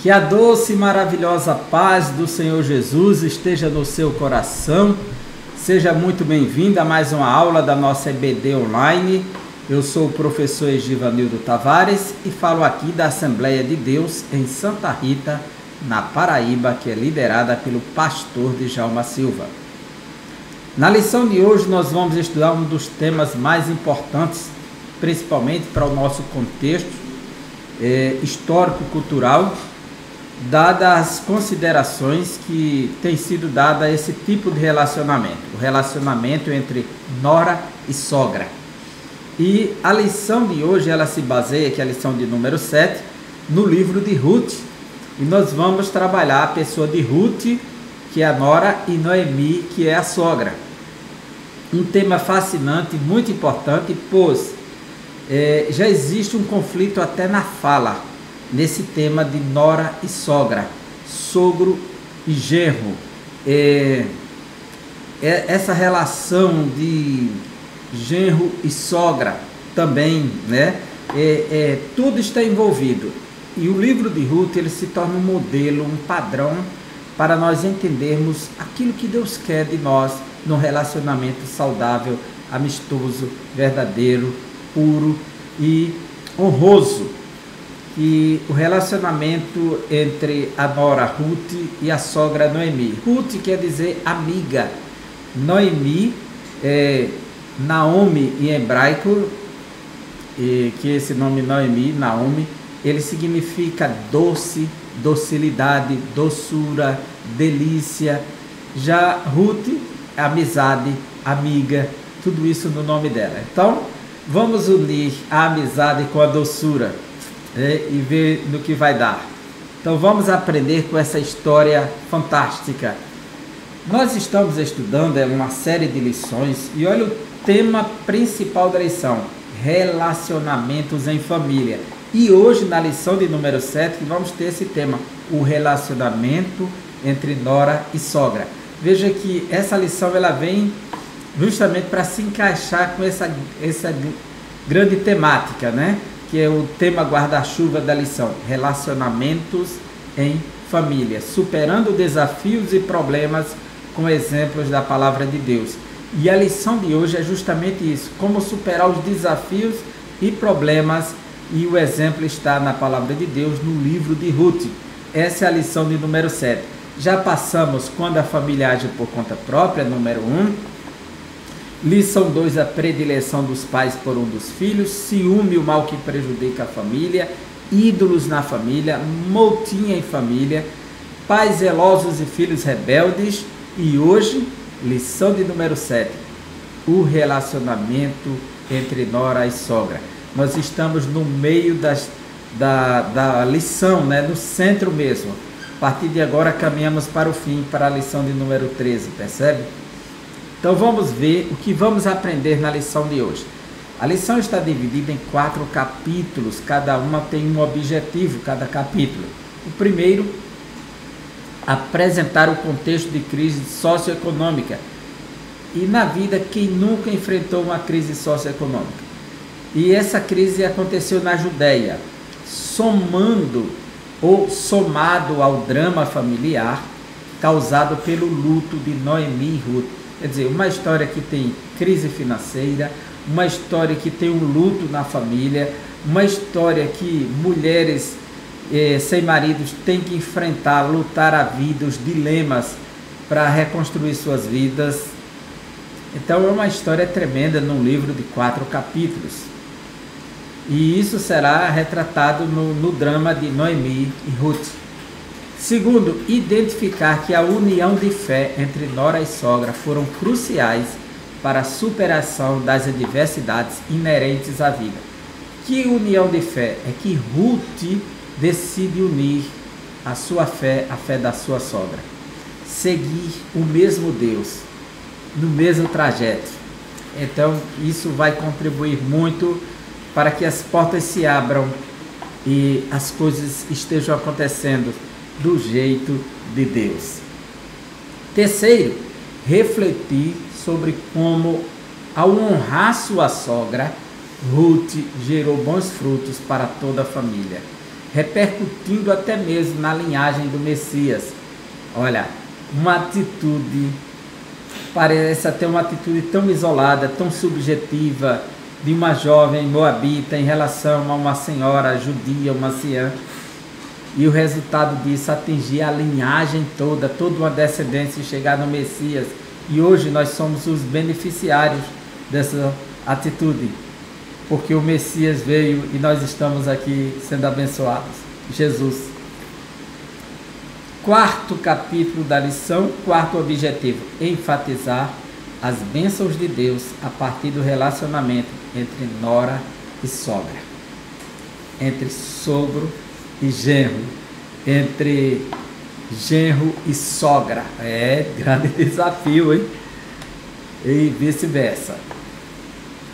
Que a doce e maravilhosa paz do Senhor Jesus esteja no seu coração. Seja muito bem-vindo a mais uma aula da nossa EBD Online. Eu sou o professor Egivanildo Tavares e falo aqui da Assembleia de Deus em Santa Rita, na Paraíba, que é liderada pelo pastor Djalma Silva. Na lição de hoje nós vamos estudar um dos temas mais importantes, principalmente para o nosso contexto histórico-cultural, dadas as considerações que tem sido dada a esse tipo de relacionamento, o relacionamento entre nora e sogra. E a lição de hoje, ela se baseia, que é a lição de número 7, no livro de Ruth. E nós vamos trabalhar a pessoa de Ruth, que é a nora, e Noemi, que é a sogra. Um tema fascinante, muito importante, pois já existe um conflito até na fala, nesse tema de nora e sogra, sogro e genro. Essa relação de genro e sogra também, né? Tudo está envolvido. E o livro de Ruth, ele se torna um modelo, um padrão para nós entendermos aquilo que Deus quer de nós num relacionamento saudável, amistoso, verdadeiro, puro e honroso. E o relacionamento entre a nora Ruth e a sogra Noemi. Ruth quer dizer amiga. Noemi Naomi em hebraico, que esse nome Noemi, Naomi, ele significa doce, docilidade, doçura, delícia. Já Ruth, amizade, amiga, tudo isso no nome dela. Então, vamos unir a amizade com a doçura e ver no que vai dar. Então vamos aprender com essa história fantástica. Nós estamos estudando uma série de lições e olha o tema principal da lição: relacionamentos em família. E hoje, na lição de número 7, vamos ter esse tema, o relacionamento entre nora e sogra. Veja que essa lição ela vem justamente para se encaixar com essa grande temática, né? Que é o tema guarda-chuva da lição, relacionamentos em família, superando desafios e problemas com exemplos da palavra de Deus. E a lição de hoje é justamente isso, como superar os desafios e problemas, e o exemplo está na palavra de Deus, no livro de Ruth. Essa é a lição de número 7. Já passamos quando a família age por conta própria, número 1. Lição 2, a predileção dos pais por um dos filhos, ciúme, o mal que prejudica a família, ídolos na família, motim em família, pais zelosos e filhos rebeldes. E hoje, lição de número 7, o relacionamento entre nora e sogra. Nós estamos no meio da lição, né? No centro mesmo. A partir de agora caminhamos para o fim, para a lição de número 13, percebe? Então vamos ver o que vamos aprender na lição de hoje. A lição está dividida em 4 capítulos, cada uma tem um objetivo, cada capítulo. O primeiro, apresentar o contexto de crise socioeconômica. E na vida, quem nunca enfrentou uma crise socioeconômica? E essa crise aconteceu na Judéia, somado ao drama familiar causado pelo luto de Noemi e Ruth. Quer dizer, uma história que tem crise financeira, uma história que tem um luto na família, uma história que mulheres sem maridos têm que enfrentar, lutar a vida, os dilemas para reconstruir suas vidas. Então é uma história tremenda num livro de 4 capítulos. E isso será retratado no drama de Noemi e Ruth. Segundo, identificar que a união de fé entre nora e sogra foram cruciais para a superação das adversidades inerentes à vida. Que união de fé? É que Ruth decide unir a sua fé à fé da sua sogra. Seguir o mesmo Deus, no mesmo trajeto. Então, isso vai contribuir muito para que as portas se abram e as coisas estejam acontecendo do jeito de Deus. Terceiro, refletir sobre como, ao honrar sua sogra, Ruth gerou bons frutos para toda a família. repercutindo até mesmo na linhagem do Messias. Olha, uma atitude, parece até uma atitude tão isolada, tão subjetiva, de uma jovem moabita em relação a uma senhora judia, uma anciã, e o resultado disso atingir a linhagem toda uma descendência e chegar no Messias. E hoje nós somos os beneficiários dessa atitude, porque o Messias veio e nós estamos aqui sendo abençoados. Jesus. Quarto capítulo da lição, quarto objetivo: enfatizar as bênçãos de Deus a partir do relacionamento entre nora e sogra, entre sogro e genro, entre genro e sogra. É grande desafio, hein? E vice-versa.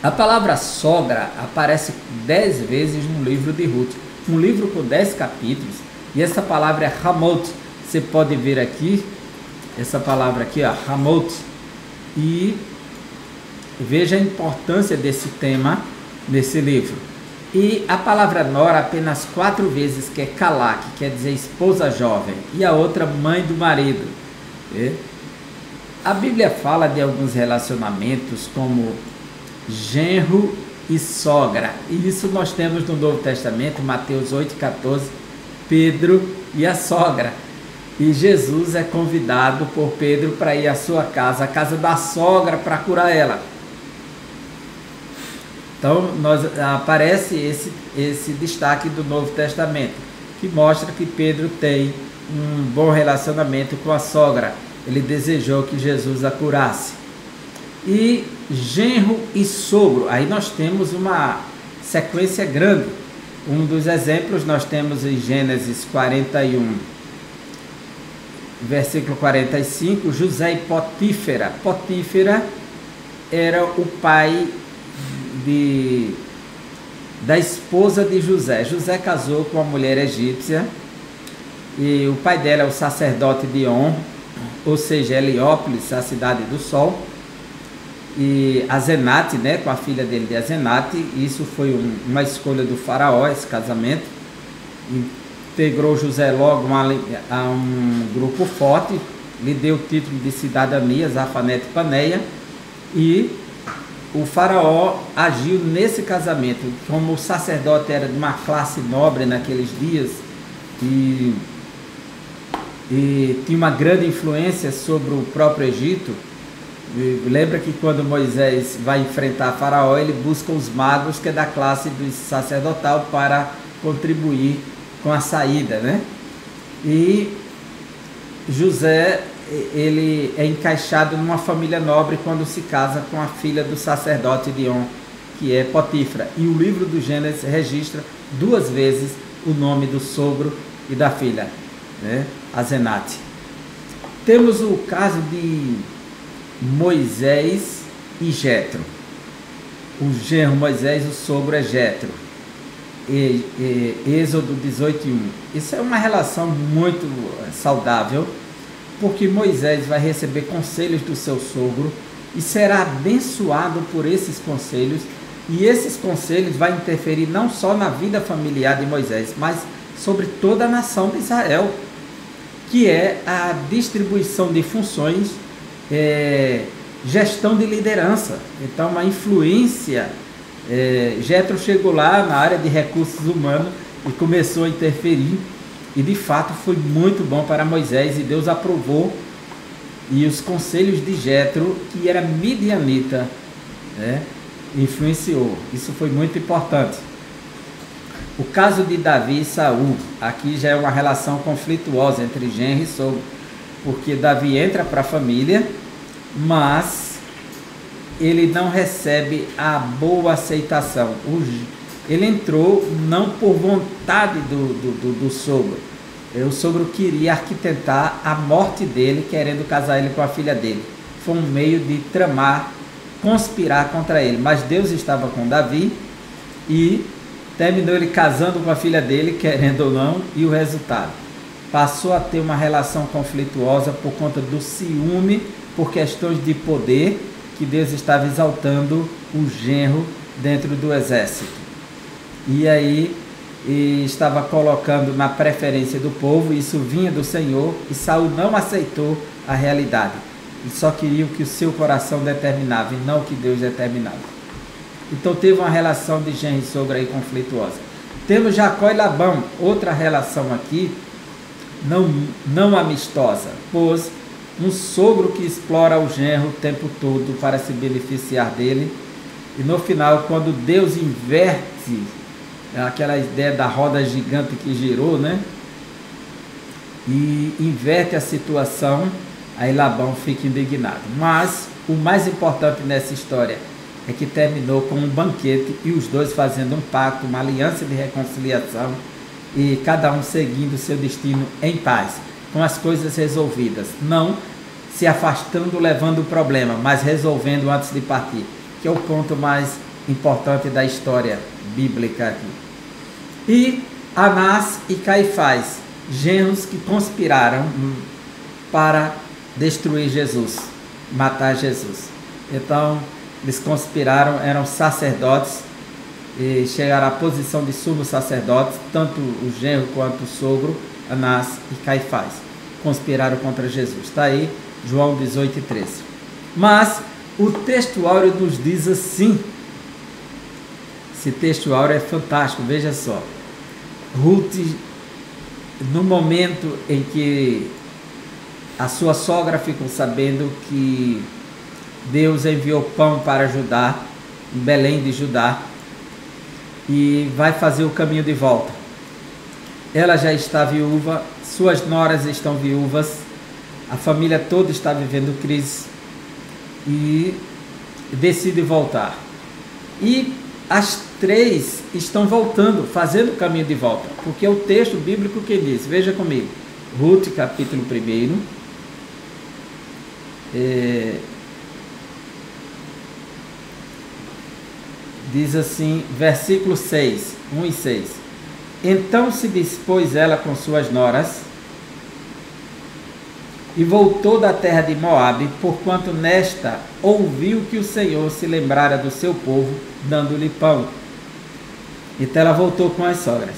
A palavra sogra aparece 10 vezes no livro de Ruth, um livro com 10 capítulos, e essa palavra é Hamot. Você pode ver aqui, essa palavra aqui, ó, Hamot, e veja a importância desse tema nesse livro. E a palavra nora apenas 4 vezes, que é Kalá, que quer dizer esposa jovem, e a outra mãe do marido. A Bíblia fala de alguns relacionamentos como genro e sogra, e isso nós temos no Novo Testamento, Mateus 8,14, Pedro e a sogra. E Jesus é convidado por Pedro para ir à sua casa, a casa da sogra, para curar ela. Então, aparece esse destaque do Novo Testamento, que mostra que Pedro tem um bom relacionamento com a sogra. Ele desejou que Jesus a curasse. E genro e sogro, aí nós temos uma sequência grande. Um dos exemplos nós temos em Gênesis 41, versículo 45, José e Potífera. Potífera era o pai da esposa de José. José casou com uma mulher egípcia, e o pai dela é o sacerdote de On, ou seja, Heliópolis, a cidade do sol, e Azenate, né, com a filha dele de Azenate. Isso foi uma escolha do faraó, esse casamento. Integrou José logo a um grupo forte, lhe deu o título de cidadania, Zafanete Paneia, e o faraó agiu nesse casamento. Como o sacerdote era de uma classe nobre naqueles dias e tinha uma grande influência sobre o próprio Egito, lembra que quando Moisés vai enfrentar faraó, ele busca os magos, que é da classe do sacerdotal, para contribuir com a saída, né? E José, ele é encaixado numa família nobre quando se casa com a filha do sacerdote de On, que é Potífera. E o livro do Gênesis registra 2 vezes o nome do sogro e da filha, né? Azenate. Temos o caso de Moisés e Jetro. O genro Moisés, o sogro é Jetro. Êxodo 18:1. Isso é uma relação muito saudável, porque Moisés vai receber conselhos do seu sogro e será abençoado por esses conselhos, e esses conselhos vão interferir não só na vida familiar de Moisés, mas sobre toda a nação de Israel, que é a distribuição de funções, gestão de liderança. Então, uma influência. Jetro chegou lá na área de recursos humanos e começou a interferir, e de fato foi muito bom para Moisés, e Deus aprovou. E os conselhos de Jetro, que era midianita, influenciou. Isso foi muito importante. O caso de Davi e Saul, aqui já é uma relação conflituosa entre genro e sogro, porque Davi entra para a família, mas ele não recebe a boa aceitação. Ele entrou não por vontade do sogro. O sogro queria arquitetar a morte dele, querendo casar ele com a filha dele. Foi um meio de tramar, conspirar contra ele. Mas Deus estava com Davi e terminou ele casando com a filha dele, querendo ou não, e o resultado? Passou a ter uma relação conflituosa por conta do ciúme, por questões de poder, que Deus estava exaltando o genro dentro do exército. E aí e estava colocando na preferência do povo, isso vinha do Senhor, e Saul não aceitou a realidade. E só queria o que o seu coração determinava, e não o que Deus determinava. Então teve uma relação de genro e sogro aí conflituosa. Temos Jacó e Labão, outra relação aqui, não amistosa, pois um sogro que explora o genro o tempo todo para se beneficiar dele, e no final, quando Deus inverte aquela ideia da roda gigante que girou, né? E inverte a situação, aí Labão fica indignado. Mas o mais importante nessa história é que terminou com um banquete e os dois fazendo um pacto, uma aliança de reconciliação, e cada um seguindo seu destino em paz, com as coisas resolvidas, não se afastando, levando o problema, mas resolvendo antes de partir, que é o ponto mais importante da história bíblica aqui. E Anás e Caifás, genros que conspiraram para destruir Jesus, matar Jesus. Então, eles conspiraram, eram sacerdotes, e chegaram à posição de sumo sacerdotes, tanto o genro quanto o sogro, Anás e Caifás, conspiraram contra Jesus. Está aí, João 18:13. Mas o texto áureo nos diz assim, esse texto áureo é fantástico, veja só. Ruth, no momento em que a sua sogra ficou sabendo que Deus enviou pão para Judá, em Belém de Judá, e vai fazer o caminho de volta. Ela já está viúva, suas noras estão viúvas, a família toda está vivendo crise e decide voltar. E as três estão voltando, fazendo o caminho de volta, porque é o texto bíblico que diz, veja comigo, Ruth capítulo 1, diz assim, versículo 6, 1 e 6. Então se dispôs ela com suas noras e voltou da terra de Moabe, porquanto nesta ouviu que o Senhor se lembrara do seu povo, dando-lhe pão. Então ela voltou com as sogras.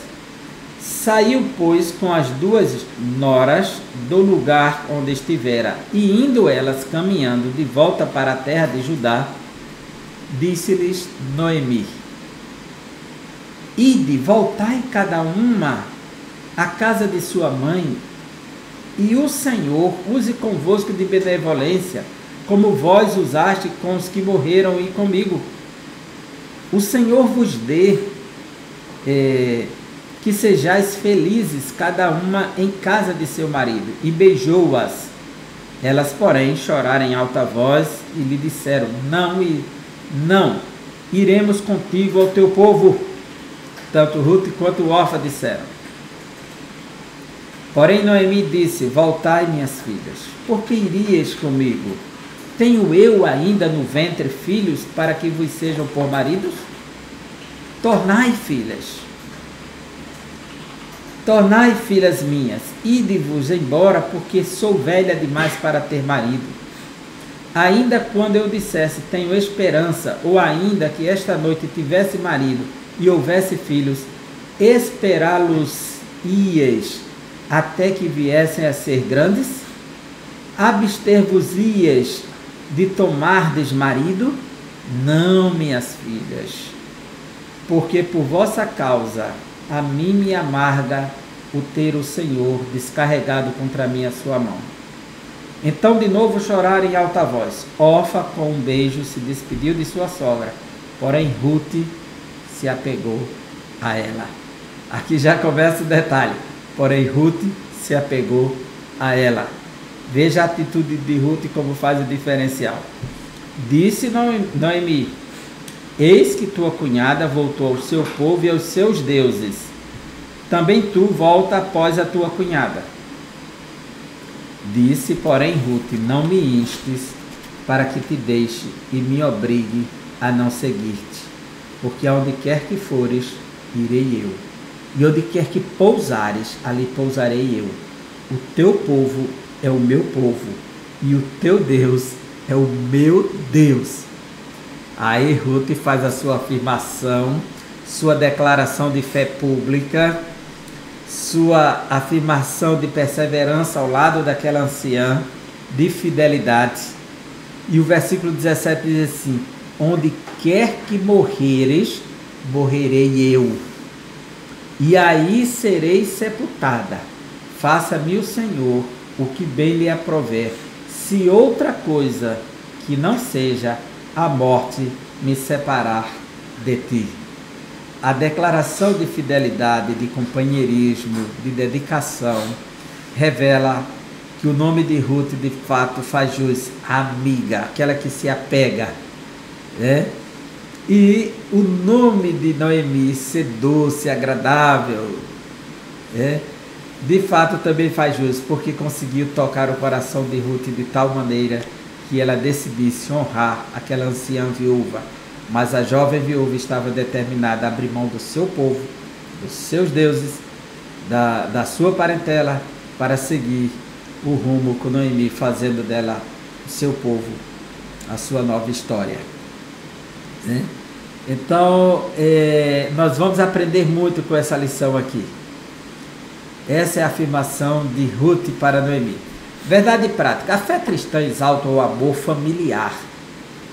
Saiu, pois, com as duas noras do lugar onde estivera, e indo elas caminhando de volta para a terra de Judá, disse-lhes Noemi: Ide, voltai cada uma à casa de sua mãe, e o Senhor use convosco de benevolência, como vós usaste com os que morreram e comigo. O Senhor vos dê que sejais felizes cada uma em casa de seu marido. E beijou-as. Elas, porém, choraram em alta voz e lhe disseram: Não, iremos contigo ao teu povo. Tanto Ruth quanto Orfa disseram. Porém Noemi disse: Voltai, minhas filhas, porque irias comigo? Tenho eu ainda no ventre filhos para que vos sejam por maridos? Tornai, filhas minhas, ide-vos embora, porque sou velha demais para ter marido. Ainda quando eu dissesse, tenho esperança, ou ainda que esta noite tivesse marido e houvesse filhos, esperá-los-ias até que viessem a ser grandes? Abster-vos-ias de tomardes marido? Não, minhas filhas, porque por vossa causa a mim me amarga o ter o Senhor descarregado contra mim a sua mão. Então de novo choraram em alta voz. Orfa, com um beijo, se despediu de sua sogra, porém Ruth se apegou a ela. Aqui já começa o detalhe. Porém Ruth se apegou a ela. Veja a atitude de Ruth como faz o diferencial. Disse Noemi: Eis que tua cunhada voltou ao seu povo e aos seus deuses. Também tu volta após a tua cunhada. Disse, porém, Ruth: Não me instes para que te deixe e me obrigue a não seguir-te, porque aonde quer que fores, irei eu, e onde quer que pousares, ali pousarei eu. O teu povo é o meu povo, e o teu Deus é o meu Deus. Aí Ruth faz a sua afirmação sua declaração de fé pública, sua afirmação de perseverança ao lado daquela anciã, de fidelidade. E o versículo 17 diz assim: onde quer que morreres, morrerei eu, e aí serei sepultada. Faça-me o Senhor o que bem lhe aprover, se outra coisa que não seja a morte me separar de ti. A declaração de fidelidade, de companheirismo, de dedicação, revela que o nome de Ruth de fato faz jus à amiga, aquela que se apega, né? E o nome de Noemi ser doce, agradável, né? De fato também faz jus, porque conseguiu tocar o coração de Ruth de tal maneira que ela decidisse honrar aquela anciã viúva. Mas a jovem viúva estava determinada a abrir mão do seu povo, dos seus deuses, da sua parentela, para seguir o rumo com Noemi, fazendo dela o seu povo, a sua nova história, né? Então, nós vamos aprender muito com essa lição aqui. Essa é a afirmação de Ruth para Noemi. Verdade prática: a fé cristã exalta o amor familiar,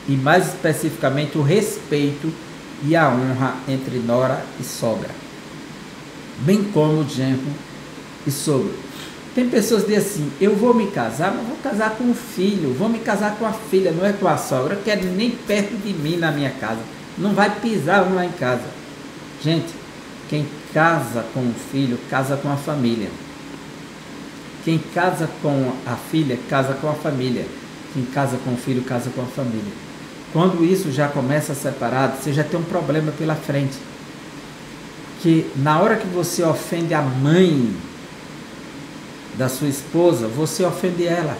e mais especificamente o respeito e a honra entre nora e sogra, bem como genro e sogro. Tem pessoas que dizem assim: eu vou me casar, mas vou casar com o filho, vou me casar com a filha, não é com a sogra, eu quero nem perto de mim na minha casa, não vai pisar um lá em casa. Gente, quem casa com o filho, casa com a família. Quem casa com a filha, casa com a família. Quem casa com o filho, casa com a família. Quando isso já começa separado, você já tem um problema pela frente. Que na hora que você ofende a mãe da sua esposa, você ofende ela.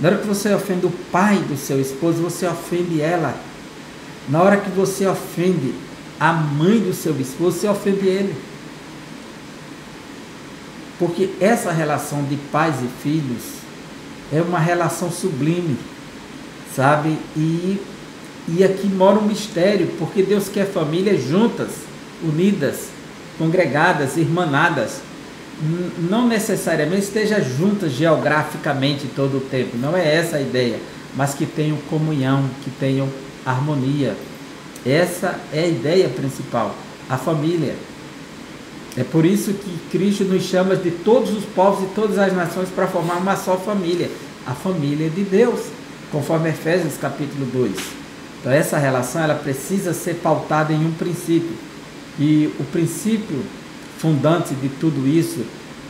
Na hora que você ofende o pai do seu esposo, você ofende ela. Na hora que você ofende a mãe do seu esposo, você ofende ele. Porque essa relação de pais e filhos é uma relação sublime, sabe? E aqui mora um mistério, porque Deus quer famílias juntas, unidas, congregadas, irmanadas. Não necessariamente estejam juntas geograficamente todo o tempo, não é essa a ideia, mas que tenham comunhão, que tenham harmonia. Essa é a ideia principal, a família. É por isso que Cristo nos chama de todos os povos e todas as nações para formar uma só família, a família de Deus, conforme Efésios capítulo 2. Então essa relação ela precisa ser pautada em um princípio, e o princípio fundante de tudo isso,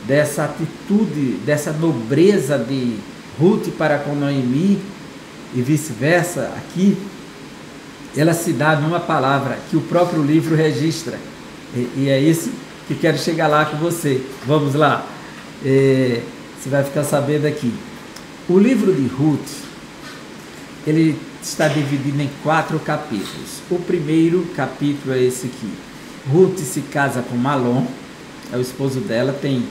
dessa atitude, dessa nobreza de Ruth para com Noemi e vice-versa, aqui ela se dá numa palavra que o próprio livro registra, e é isso que quero chegar lá com você. Vamos lá, você vai ficar sabendo aqui. O livro de Ruth, ele está dividido em 4 capítulos. O primeiro capítulo é esse aqui. Ruth se casa com Malom, é o esposo dela. Tem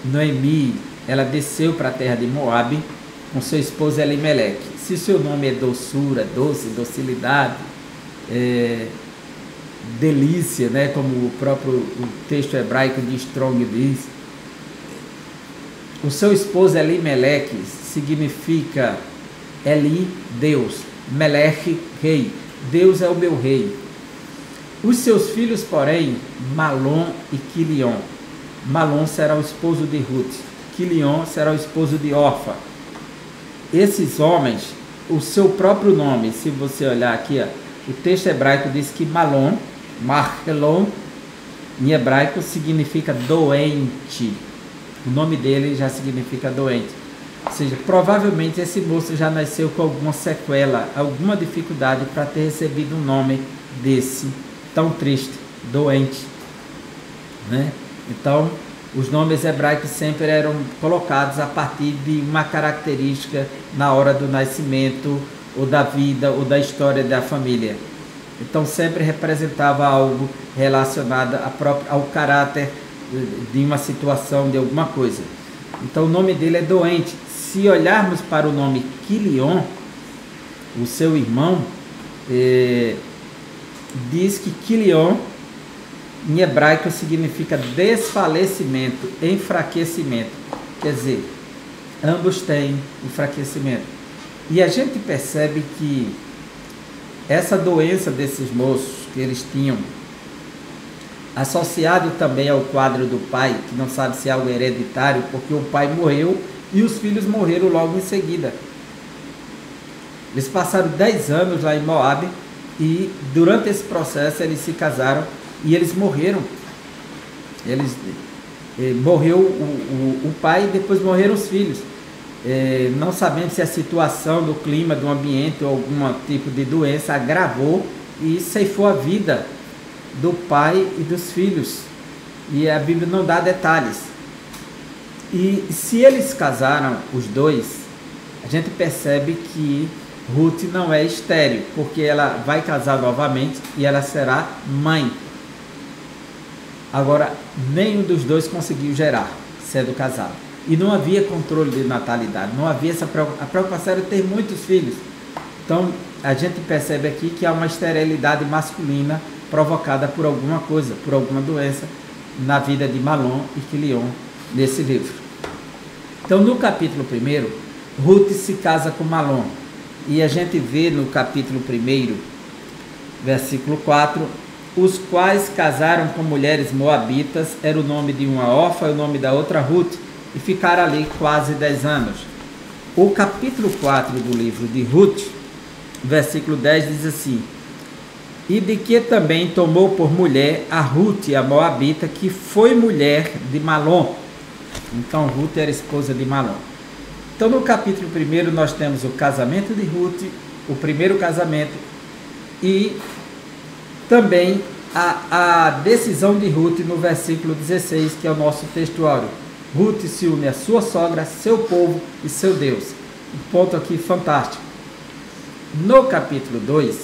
Noemi, ela desceu para a terra de Moabe com seu esposo Elimeleque. Se seu nome é doçura, doce, docilidade, delícia, né, como o próprio texto hebraico de Strong diz, o seu esposo Elimeleque significa Eli, Deus, Melech, rei. Deus é o meu rei. Os seus filhos, porém, Malom e Quilion. Malom será o esposo de Ruth, Quilion será o esposo de Orfa. Esses homens, o seu próprio nome, se você olhar aqui, ó, o texto hebraico diz que Malom, Marhelon, em hebraico significa doente. O nome dele já significa doente. Ou seja, provavelmente esse moço já nasceu com alguma sequela, alguma dificuldade para ter recebido um nome desse, tão triste, doente, né? Então, os nomes hebraicos sempre eram colocados a partir de uma característica na hora do nascimento, ou da vida, ou da história da família. Então, sempre representava algo relacionado ao caráter de uma situação, de alguma coisa. Então, o nome dele é doente. Se olharmos para o nome Quilion, o seu irmão, diz que Quilion, em hebraico, significa desfalecimento, enfraquecimento. Quer dizer, ambos têm enfraquecimento. E a gente percebe que essa doença desses moços que eles tinham, associado também ao quadro do pai, que não sabe se é algo hereditário, porque o pai morreu e os filhos morreram logo em seguida. Eles passaram 10 anos lá em Moabe e durante esse processo eles se casaram e eles morreram. Morreu o pai e depois morreram os filhos. Não sabemos se a situação do clima, do ambiente ou algum tipo de doença agravou e ceifou a vida do pai e dos filhos. E a Bíblia não dá detalhes. E se eles casaram, os dois, a gente percebe que Ruth não é estéril, porque ela vai casar novamente e ela será mãe. Agora, nenhum dos dois conseguiu gerar, sendo casado. E não havia controle de natalidade, não havia essa preocupação. A preocupação era ter muitos filhos. Então, a gente percebe aqui que há uma esterilidade masculina provocada por alguma coisa, por alguma doença na vida de Malom e Quilion nesse livro. Então, no capítulo 1, Ruth se casa com Malom. E a gente vê no capítulo 1, versículo 4, os quais casaram com mulheres moabitas, era o nome de uma Orfa e o nome da outra Ruth, e ficaram ali quase 10 anos. O capítulo 4 do livro de Ruth, versículo 10, diz assim: e de que também tomou por mulher a Ruth, a moabita, que foi mulher de Malom. Então Ruth era esposa de Malom. Então no capítulo 1 nós temos o casamento de Ruth, o primeiro casamento, e também a decisão de Ruth no versículo 16, que é o nosso textuário. Ruth se une à sua sogra, seu povo e seu Deus. Um ponto aqui fantástico. No capítulo 2,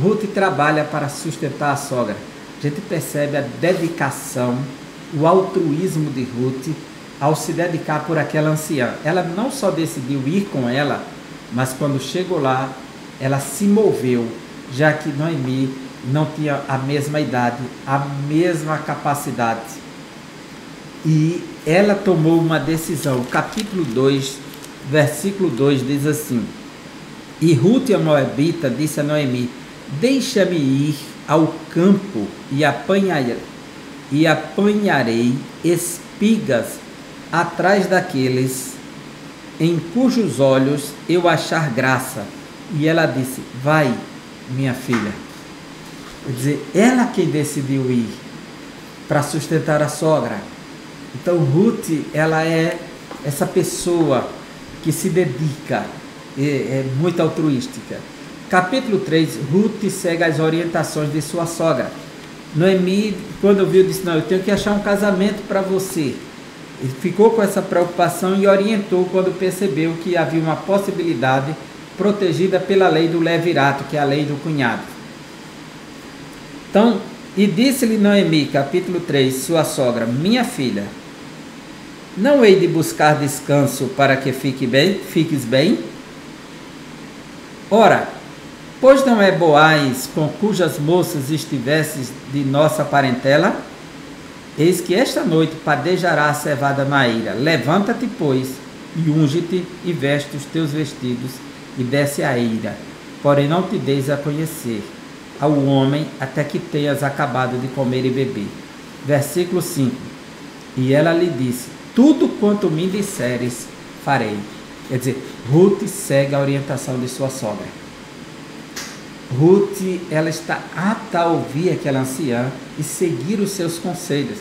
Ruth trabalha para sustentar a sogra. A gente percebe a dedicação, o altruísmo de Ruth ao se dedicar por aquela anciã. Ela não só decidiu ir com ela, mas quando chegou lá, ela se moveu, já que Noemi não tinha a mesma idade, a mesma capacidade. E ela tomou uma decisão. O capítulo 2, versículo 2 diz assim: e Ruth a moabita disse a Noemi: deixa-me ir ao campo e apanharei espigas atrás daqueles em cujos olhos eu achar graça. E ela disse: vai, minha filha. Quer dizer, ela quem decidiu ir para sustentar a sogra. Então Ruth, ela é essa pessoa que se dedica, é muito altruística. Capítulo 3, Ruth segue as orientações de sua sogra. Noemi, quando viu, disse: não, eu tenho que achar um casamento para você. Ele ficou com essa preocupação e orientou quando percebeu que havia uma possibilidade protegida pela lei do levirato, que é a lei do cunhado. Então, e disse-lhe Noemi, capítulo 3, sua sogra: minha filha, não hei de buscar descanso para que fiques bem? Ora, pois não é Boaz com cujas moças estivesses de nossa parentela? Eis que esta noite padejará a cevada na eira. Levanta-te, pois, e unge-te, e veste os teus vestidos, e desce a eira. Porém não te deis a conhecer ao homem, até que tenhas acabado de comer e beber. Versículo 5. E ela lhe disse: tudo quanto me disseres, farei. Quer dizer, Ruth segue a orientação de sua sogra. Ruth, ela está apta a ouvir aquela anciã e seguir os seus conselhos.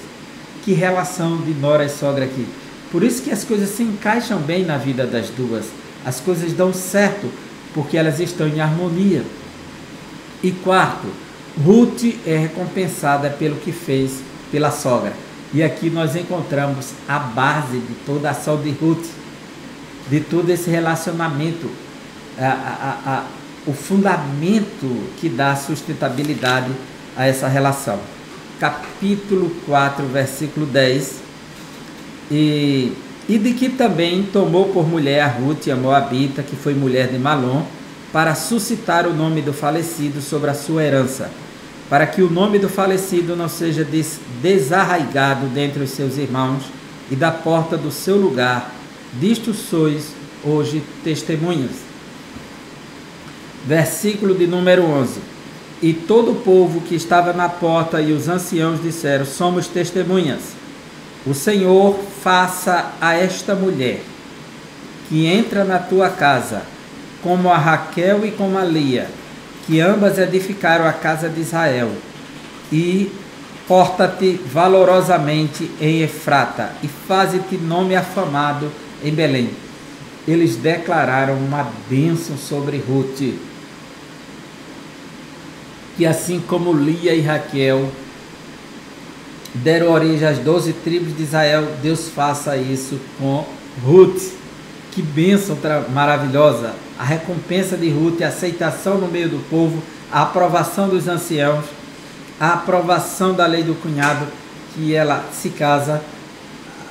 Que relação de nora e sogra aqui. Por isso que as coisas se encaixam bem na vida das duas. As coisas dão certo, porque elas estão em harmonia. E quarto, Ruth é recompensada pelo que fez pela sogra. E aqui nós encontramos a base de toda a ação de Ruth, de todo esse relacionamento, o fundamento que dá sustentabilidade a essa relação. Capítulo 4, versículo 10. E de que também tomou por mulher a Ruth, a moabita, que foi mulher de Malom, para suscitar o nome do falecido sobre a sua herança, para que o nome do falecido não seja desarraigado dentre os seus irmãos e da porta do seu lugar. Disto sois hoje testemunhas. Versículo de número 11. E todo o povo que estava na porta e os anciãos disseram: somos testemunhas. O Senhor faça a esta mulher que entra na tua casa, como a Raquel e como a Lia, que ambas edificaram a casa de Israel, e porta-te valorosamente em Efrata, e faze-te nome afamado em Belém. Eles declararam uma bênção sobre Ruth, que assim como Lia e Raquel deram origem às 12 tribos de Israel, Deus faça isso com Ruth. Que bênção maravilhosa! A recompensa de Ruth, a aceitação no meio do povo, a aprovação dos anciãos, a aprovação da lei do cunhado, que ela se casa,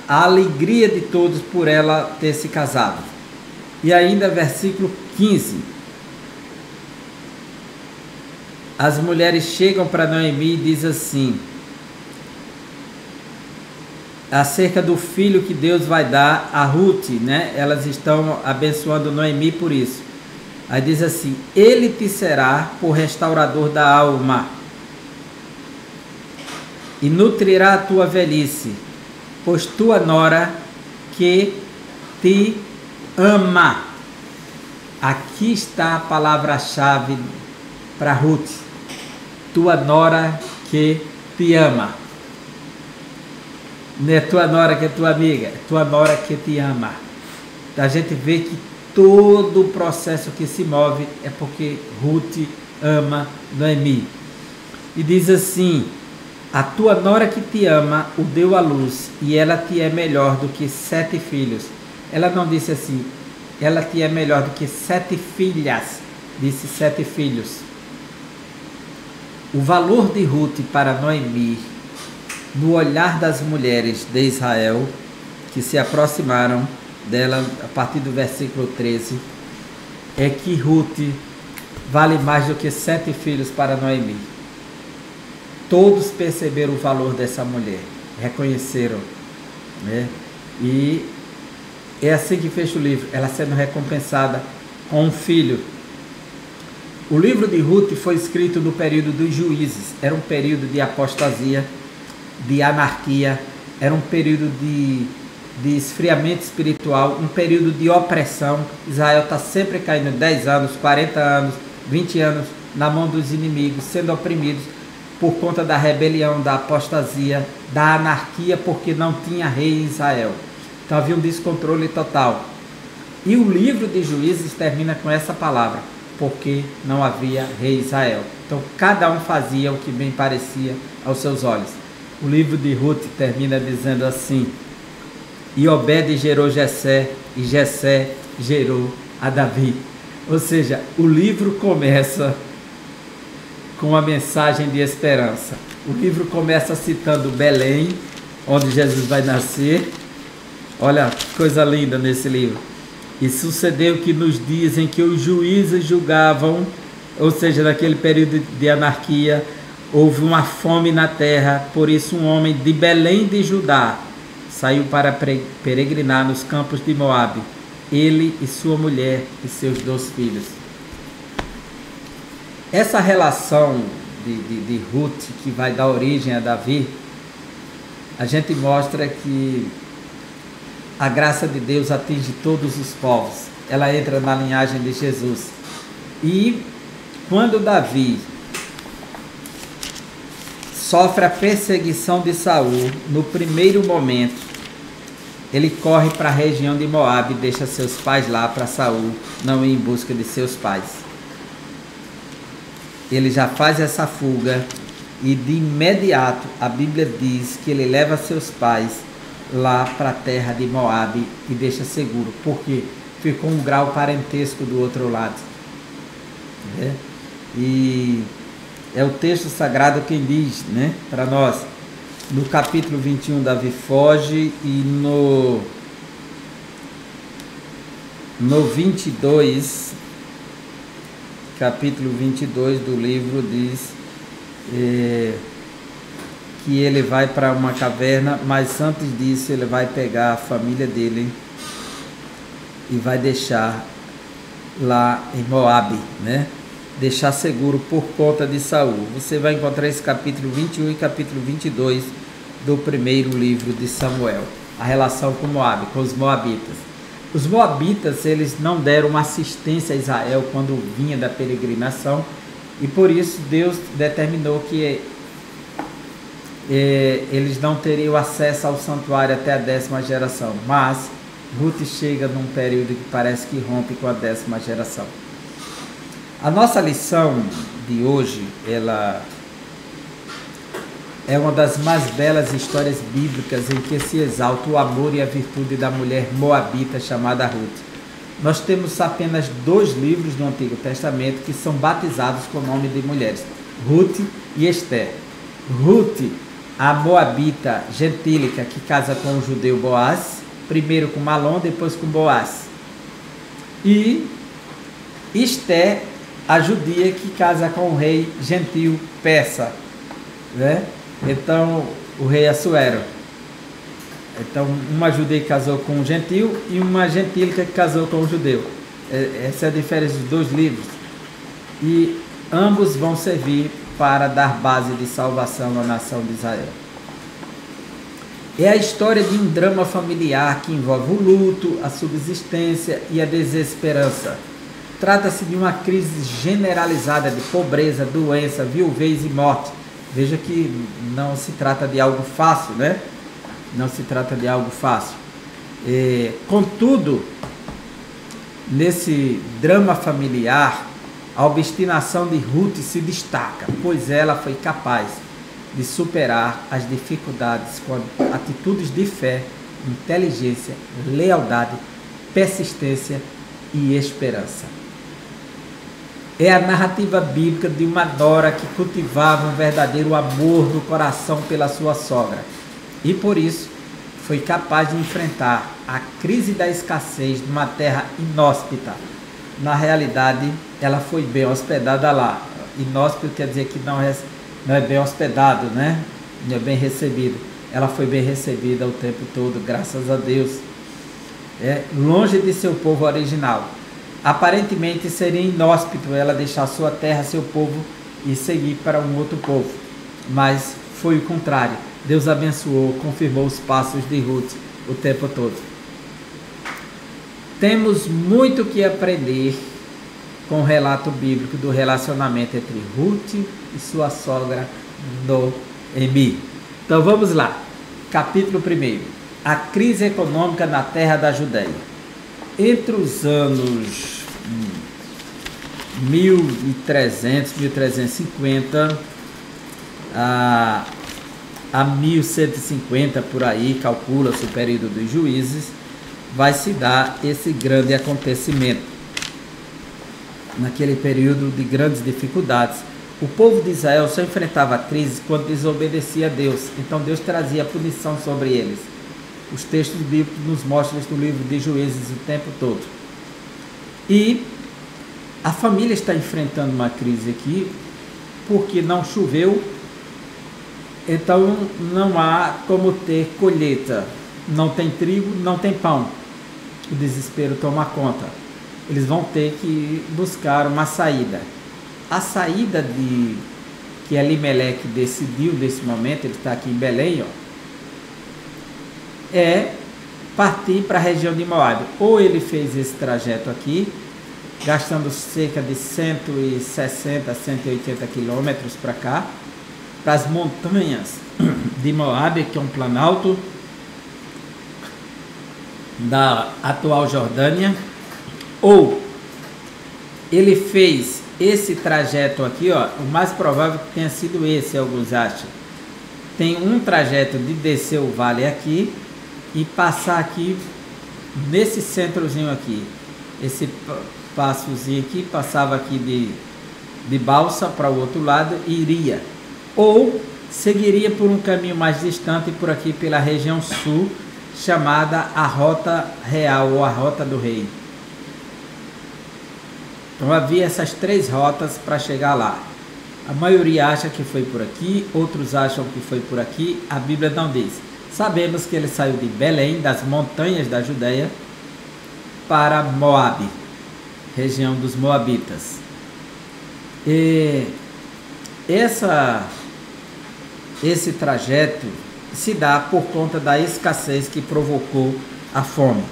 a alegria de todos por ela ter se casado. E ainda versículo 15. As mulheres chegam para Noemi e dizem assim, acerca do filho que Deus vai dar a Ruth, né? Elas estão abençoando Noemi por isso. Aí diz assim: ele te será por restaurador da alma e nutrirá a tua velhice, pois tua nora que te ama. Aqui está a palavra-chave para Ruth. Tua nora que te ama. Não é tua nora que é tua amiga, é tua nora que te ama. A gente vê que todo o processo que se move é porque Ruth ama Noemi. E diz assim: a tua nora que te ama o deu à luz, e ela te é melhor do que 7 filhos. Ela não disse assim, ela te é melhor do que 7 filhas, disse 7 filhos. O valor de Ruth para Noemi, no olhar das mulheres de Israel, que se aproximaram dela a partir do versículo 13, é que Ruth vale mais do que 7 filhos para Noemi. Todos perceberam o valor dessa mulher, reconheceram, né? E é assim que fecha o livro, ela sendo recompensada com um filho. O livro de Ruth foi escrito no período dos juízes, era um período de apostasia, de anarquia, era um período de esfriamento espiritual, um período de opressão. Israel está sempre caindo 10 anos, 40 anos, 20 anos na mão dos inimigos, sendo oprimidos por conta da rebelião, da apostasia, da anarquia, porque não tinha rei em Israel. Então havia um descontrole total. E o livro de Juízes termina com essa palavra: porque não havia rei em Israel. Então cada um fazia o que bem parecia aos seus olhos. O livro de Ruth termina dizendo assim: e Obed gerou Jessé, e Jessé gerou a Davi. Ou seja, o livro começa com uma mensagem de esperança. O livro começa citando Belém, onde Jesus vai nascer. Olha que coisa linda nesse livro. E sucedeu que nos dias em que os juízes julgavam, ou seja, naquele período de anarquia, houve uma fome na terra, por isso um homem de Belém de Judá saiu para peregrinar nos campos de Moabe, ele e sua mulher e seus 2 filhos. Essa relação de Ruth, que vai dar origem a Davi, a gente mostra que a graça de Deus atinge todos os povos. Ela entra na linhagem de Jesus. E quando Davi sofre a perseguição de Saul, no primeiro momento, ele corre para a região de Moabe e deixa seus pais lá para Saul não ir em busca de seus pais. Ele já faz essa fuga e de imediato a Bíblia diz que ele leva seus pais lá para a terra de Moabe e deixa seguro, porque ficou um grau parentesco do outro lado, né? E é o texto sagrado quem diz, né, para nós. No capítulo 21, Davi foge, e no 22, capítulo 22 do livro diz que ele vai para uma caverna, mas antes disso ele vai pegar a família dele e vai deixar lá em Moabe, né? Deixar seguro por conta de Saul. Você vai encontrar esse capítulo 21 e capítulo 22 do primeiro livro de Samuel. A relação com Moabe, com os moabitas. Os moabitas, eles não deram assistência a Israel quando vinha da peregrinação, e por isso Deus determinou que eles não teriam acesso ao santuário até a 10ª geração. Mas Ruth chega num período que parece que rompe com a 10ª geração. A nossa lição de hoje, ela é uma das mais belas histórias bíblicas em que se exalta o amor e a virtude da mulher moabita chamada Ruth. Nós temos apenas 2 livros do Antigo Testamento que são batizados com o nome de mulheres, Ruth e Esther. Ruth, a moabita gentílica que casa com o judeu Boaz, primeiro com Malom, depois com Boaz. E Esther, a judia que casa com o rei gentil persa, né? Então, o rei Assuero. Então, uma judia que casou com um gentil e uma gentílica que casou com um judeu. Essa é a diferença dos 2 livros. E ambos vão servir para dar base de salvação à nação de Israel. É a história de um drama familiar que envolve o luto, a subsistência e a desesperança. Trata-se de uma crise generalizada de pobreza, doença, viuvez e morte. Veja que não se trata de algo fácil, né? Não se trata de algo fácil. Contudo, nesse drama familiar, a obstinação de Ruth se destaca, pois ela foi capaz de superar as dificuldades com atitudes de fé, inteligência, lealdade, persistência e esperança. É a narrativa bíblica de uma nora que cultivava um verdadeiro amor no coração pela sua sogra e por isso foi capaz de enfrentar a crise da escassez numa terra inóspita. Na realidade, ela foi bem hospedada lá. Inóspito quer dizer que não é bem hospedado, né? Não é bem recebido. Ela foi bem recebida o tempo todo, graças a Deus. Longe de seu povo original. Aparentemente seria inóspito ela deixar sua terra, seu povo e seguir para um outro povo. Mas foi o contrário. Deus abençoou, confirmou os passos de Ruth o tempo todo. Temos muito que aprender com o relato bíblico do relacionamento entre Ruth e sua sogra Noemi. Então vamos lá. Capítulo 1. A crise econômica na terra da Judéia. Entre os anos 1300, 1350 a 1150, por aí, calcula-se o período dos juízes, vai se dar esse grande acontecimento. Naquele período de grandes dificuldades, o povo de Israel só enfrentava crise quando desobedecia a Deus. Então Deus trazia punição sobre eles. Os textos bíblicos nos mostram isso no livro de Juízes o tempo todo. E a família está enfrentando uma crise aqui porque não choveu, então não há como ter colheita. Não tem trigo, não tem pão. O desespero toma conta. Eles vão ter que buscar uma saída. A saída que Elimeleque decidiu nesse momento, ele está aqui em Belém, é partir para a região de Moabe. Ou ele fez esse trajeto aqui, gastando cerca de 160, 180 quilômetros para cá, para as montanhas de Moabe, que é um planalto da atual Jordânia, ou ele fez esse trajeto aqui, o mais provável que tenha sido esse, alguns acham. Tem um trajeto de descer o vale aqui e passar aqui nesse centrozinho aqui. Esse passozinho aqui passava aqui de balsa para o outro lado e iria. Ou seguiria por um caminho mais distante por aqui pela região sul, chamada a Rota Real ou a Rota do Rei. Então havia essas 3 rotas para chegar lá. A maioria acha que foi por aqui, outros acham que foi por aqui, a Bíblia não diz. Sabemos que ele saiu de Belém, das montanhas da Judeia, para Moabe, região dos Moabitas. E esse trajeto se dá por conta da escassez que provocou a fome.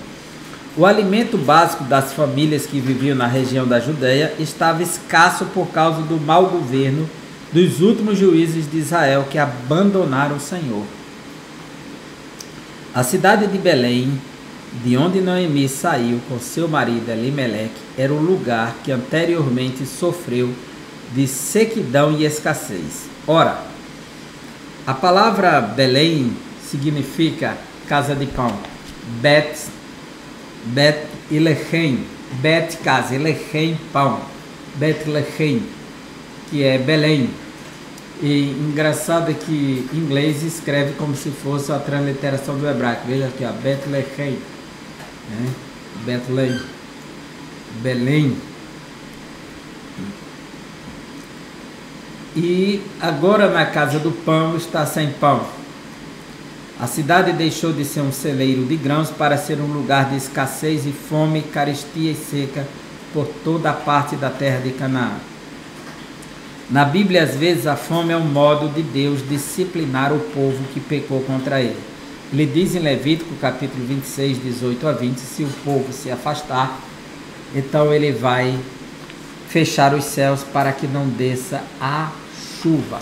O alimento básico das famílias que viviam na região da Judeia estava escasso por causa do mau governo dos últimos juízes de Israel que abandonaram o Senhor. A cidade de Belém, de onde Noemi saiu com seu marido Elimeleque, era o lugar que anteriormente sofreu de sequidão e escassez. Ora, a palavra Belém significa casa de pão. Bet-Lehem, Bet casa, Lehem pão, Bet-Lehem, que é Belém. E engraçado é que em inglês escreve como se fosse a transliteração do hebraico. Veja aqui, ó, Bet-Lehem, né? Betlehem, Belém. E agora na casa do pão está sem pão. A cidade deixou de ser um celeiro de grãos para ser um lugar de escassez e fome, carestia e seca por toda a parte da terra de Canaã. Na Bíblia, às vezes, a fome é um modo de Deus disciplinar o povo que pecou contra ele. Ele diz em Levítico, capítulo 26, 18 a 20, se o povo se afastar, então ele vai fechar os céus para que não desça a chuva.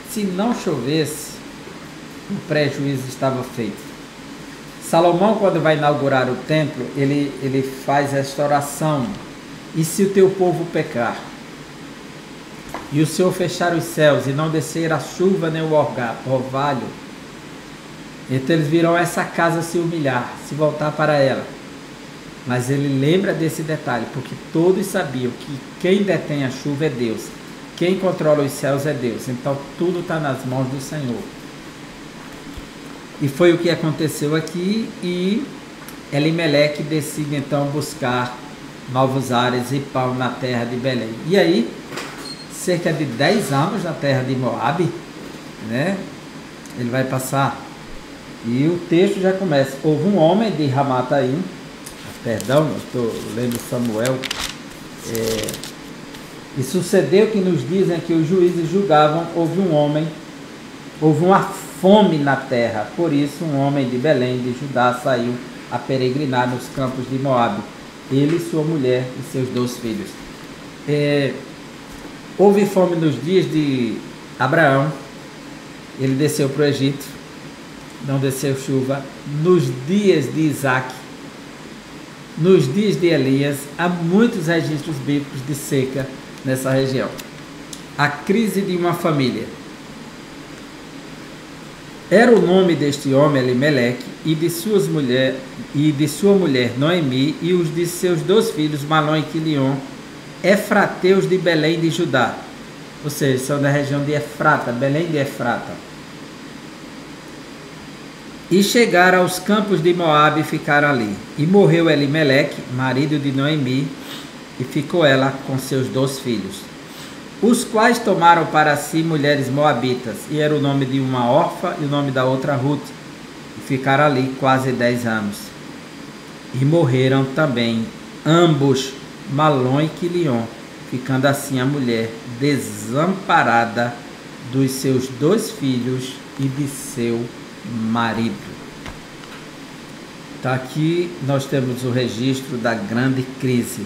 Se não chovesse, o prejuízo estava feito. Salomão, quando vai inaugurar o templo, ele faz esta oração: e se o teu povo pecar, e o Senhor fechar os céus, e não descer a chuva nem o orvalho, então eles virão essa casa se humilhar, se voltar para ela. Mas ele lembra desse detalhe, porque todos sabiam que quem detém a chuva é Deus, quem controla os céus é Deus, então tudo está nas mãos do Senhor. E foi o que aconteceu aqui, e Elimeleque decide então buscar novos ares e pão na terra de Belém. E aí, cerca de 10 anos na terra de Moabe, né? Ele vai passar. E o texto já começa: houve um homem de Ramataim, perdão, eu estou lendo Samuel, e sucedeu que nos dias em que os juízes julgavam, houve uma fome na terra. Por isso um homem de Belém de Judá saiu a peregrinar nos campos de Moabe, ele, sua mulher e seus 2 filhos. Houve fome nos dias de Abraão, ele desceu para o Egito, não desceu chuva. Nos dias de Isaac, nos dias de Elias, há muitos registros bíblicos de seca nessa região. A crise de uma família. Era o nome deste homem Elimeleque e de sua mulher Noemi e os de seus 2 filhos Malom e Quilion, efrateus de Belém de Judá. Ou seja, são da região de Efrata, Belém de Efrata. E chegaram aos campos de Moabe e ficaram ali. E morreu Elimeleque, marido de Noemi, e ficou ela com seus 2 filhos, os quais tomaram para si mulheres moabitas, e era o nome de uma Orfa e o nome da outra Ruth, e ficaram ali quase 10 anos. E morreram também ambos, Malom e Quilion, ficando assim a mulher desamparada dos seus 2 filhos e de seu marido. Então aqui nós temos o registro da grande crise.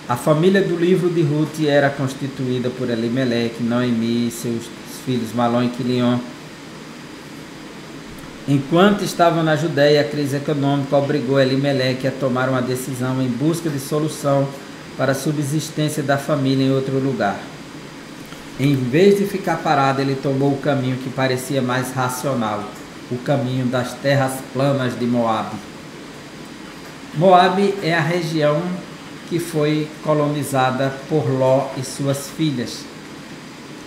A família do livro de Ruth era constituída por Elimeleque, Noemi e seus filhos Malom e Quilion. Enquanto estavam na Judéia, a crise econômica obrigou Elimeleque a tomar uma decisão em busca de solução para a subsistência da família em outro lugar. Em vez de ficar parado, ele tomou o caminho que parecia mais racional, o caminho das terras planas de Moabe. Moabe é a região que foi colonizada por Ló e suas filhas.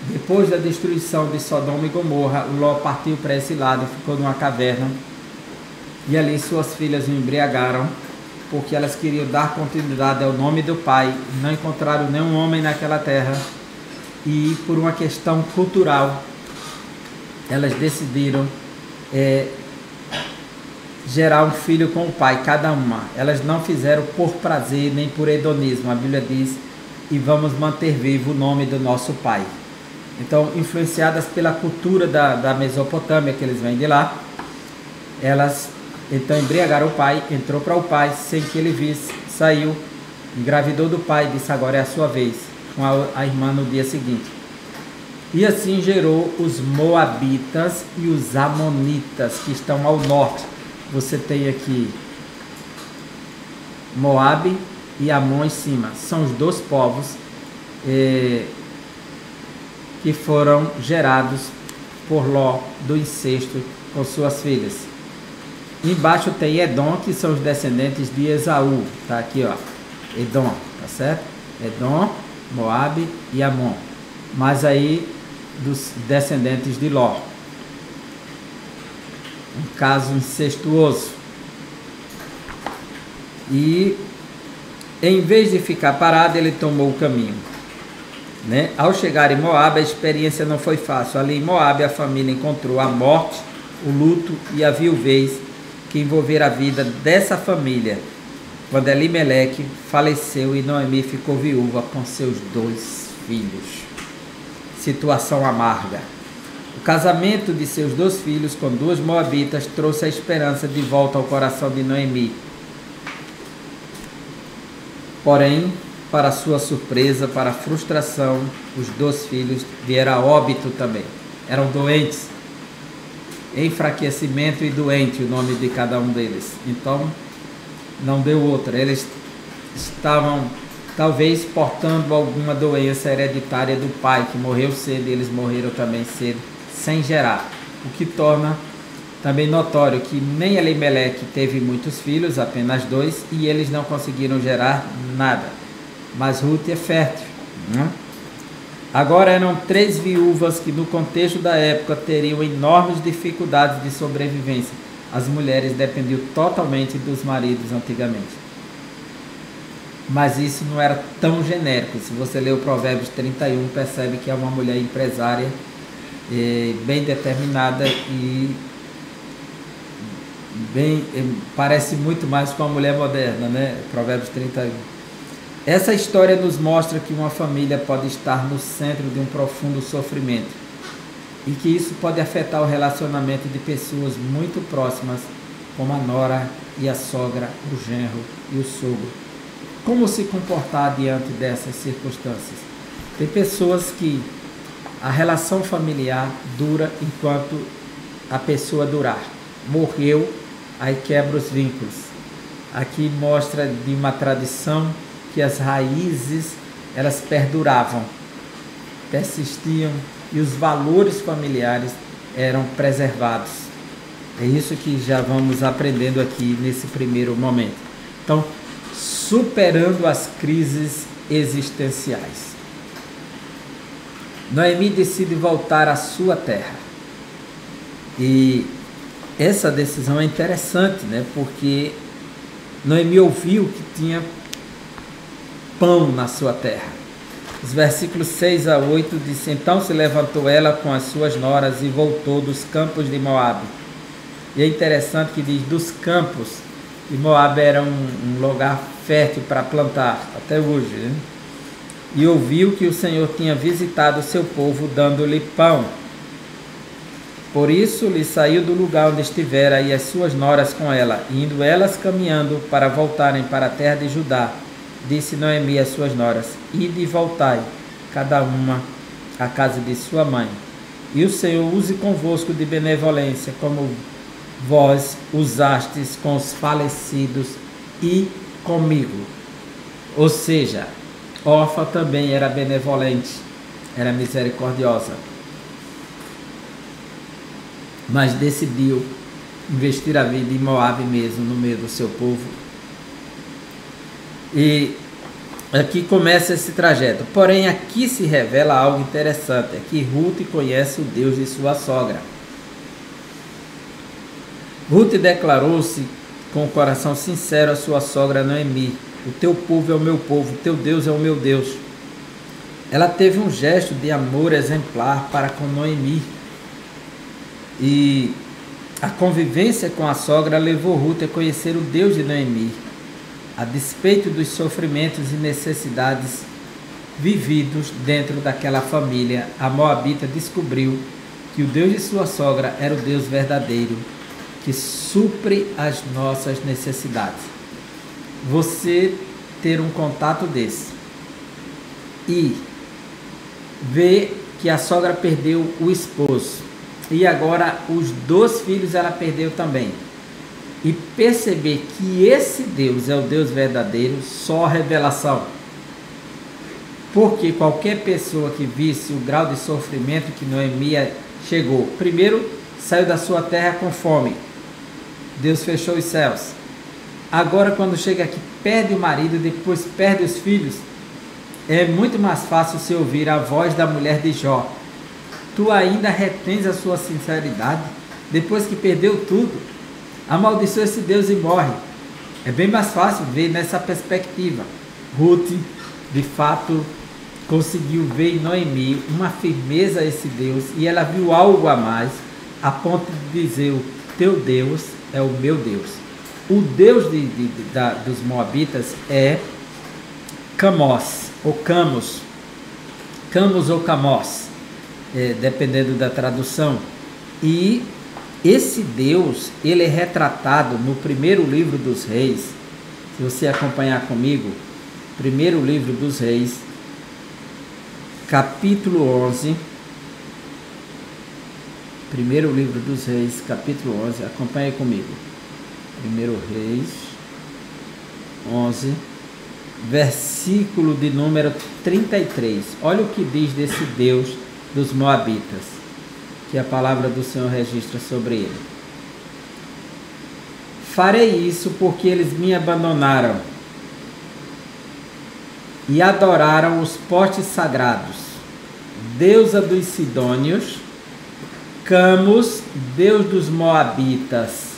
Depois da destruição de Sodoma e Gomorra, Ló partiu para esse lado, ficou numa caverna, e ali suas filhas o embriagaram, porque elas queriam dar continuidade ao nome do pai, não encontraram nenhum homem naquela terra, e por uma questão cultural, elas decidiram gerar um filho com o pai, cada uma. Elas não fizeram por prazer nem por hedonismo. A Bíblia diz: e vamos manter vivo o nome do nosso pai. Então, influenciadas pela cultura da Mesopotâmia, que eles vêm de lá, elas então embriagaram o pai, entrou para o pai sem que ele visse, saiu, engravidou do pai e disse: agora é a sua vez, com a irmã no dia seguinte. E assim gerou os Moabitas e os Amonitas, que estão ao norte. Você tem aqui Moabe e Amon em cima. São os dois povos que foram gerados por Ló, do incesto com suas filhas. Embaixo tem Edom, que são os descendentes de Esaú. Tá aqui, ó, Edom, tá certo? Edom, Moabe e Amon. Mas aí dos descendentes de Ló. Um caso incestuoso. E em vez de ficar parado, ele tomou o caminho, né? Ao chegar em Moabe, a experiência não foi fácil. Ali em Moabe, a família encontrou a morte, o luto e a viuvez que envolveram a vida dessa família quando Elimeleque faleceu e Noemi ficou viúva com seus 2 filhos. Situação amarga. O casamento de seus 2 filhos com 2 moabitas trouxe a esperança de volta ao coração de Noemi. Porém, para sua surpresa, para a frustração, os 2 filhos vieram a óbito também. Eram doentes, enfraquecimento e doente, o nome de cada um deles. Então, não deu outra. Eles estavam talvez portando alguma doença hereditária do pai, que morreu cedo, e eles morreram também cedo, sem gerar. O que torna também notório que nem Elimeleque teve muitos filhos, apenas 2, e eles não conseguiram gerar nada. Mas Ruth é fértil, né? Agora eram 3 viúvas que no contexto da época teriam enormes dificuldades de sobrevivência. As mulheres dependiam totalmente dos maridos antigamente. Mas isso não era tão genérico. Se você ler o Provérbios 31, percebe que é uma mulher empresária, bem determinada e parece muito mais com a mulher moderna, né? Provérbios 31. Essa história nos mostra que uma família pode estar no centro de um profundo sofrimento e que isso pode afetar o relacionamento de pessoas muito próximas, como a nora e a sogra, o genro e o sogro. Como se comportar diante dessas circunstâncias? Tem pessoas que a relação familiar dura enquanto a pessoa durar. Morreu, aí quebra os vínculos. Aqui mostra de uma tradição que as raízes, elas perduravam, persistiam e os valores familiares eram preservados. É isso que já vamos aprendendo aqui nesse primeiro momento. Então, superando as crises existenciais. Noemi decide voltar à sua terra. E essa decisão é interessante, né? Porque Noemi ouviu que tinha pão na sua terra. Os versículos 6 a 8 diz: então se levantou ela com as suas noras e voltou dos campos de Moabe. E é interessante que diz dos campos, e Moabe era um lugar fértil para plantar, até hoje, né? E ouviu que o Senhor tinha visitado o seu povo, dando-lhe pão. Por isso lhe saiu do lugar onde estivera e as suas noras com ela, indo elas caminhando para voltarem para a terra de Judá. Disse Noemi às suas noras: ide e voltai, cada uma à casa de sua mãe. E o Senhor use convosco de benevolência, como vós usastes com os falecidos e comigo. Ou seja, Orfa também era benevolente, era misericordiosa, mas decidiu investir a vida em Moabe mesmo, no meio do seu povo. E aqui começa esse trajeto. Porém, aqui se revela algo interessante, é que Ruth conhece o Deus de sua sogra. Ruth declarou-se com o coração sincero à sua sogra Noemi: o teu povo é o meu povo, o teu Deus é o meu Deus. ela teve um gesto de amor exemplar para com Noemi. E a convivência com a sogra levou Ruth a conhecer o Deus de Noemi. A despeito dos sofrimentos e necessidades vividos dentro daquela família, a moabita descobriu que o Deus de sua sogra era o Deus verdadeiro, que supre as nossas necessidades. Você ter um contato desse e ver que a sogra perdeu o esposo e agora os 2 filhos ela perdeu também, e perceber que esse Deus é o Deus verdadeiro, só revelação. Porque qualquer pessoa que visse o grau de sofrimento que Noemi chegou, primeiro saiu da sua terra com fome, Deus fechou os céus. Agora quando chega aqui, perde o marido, depois perde os filhos. É muito mais fácil se ouvir a voz da mulher de Jó. Tu ainda retens a sua sinceridade, depois que perdeu tudo, amaldiçoa esse Deus e morre. É bem mais fácil ver nessa perspectiva. Ruth, de fato, conseguiu ver em Noemi uma firmeza a esse Deus, e ela viu algo a mais, a ponto de dizer: o teu Deus é o meu Deus. O Deus dos Moabitas é Camós, ou Camos, Camos ou Camós, dependendo da tradução. E esse Deus, ele é retratado no primeiro livro dos Reis. Se você acompanhar comigo, primeiro livro dos Reis, capítulo 11, primeiro livro dos Reis, capítulo 11, acompanhe comigo. Primeiro Reis 11, versículo de número 33. Olha o que diz desse Deus dos Moabitas, que a palavra do Senhor registra sobre ele. Farei isso porque eles me abandonaram e adoraram os postes sagrados, deusa dos Sidônios, Camos, deus dos Moabitas,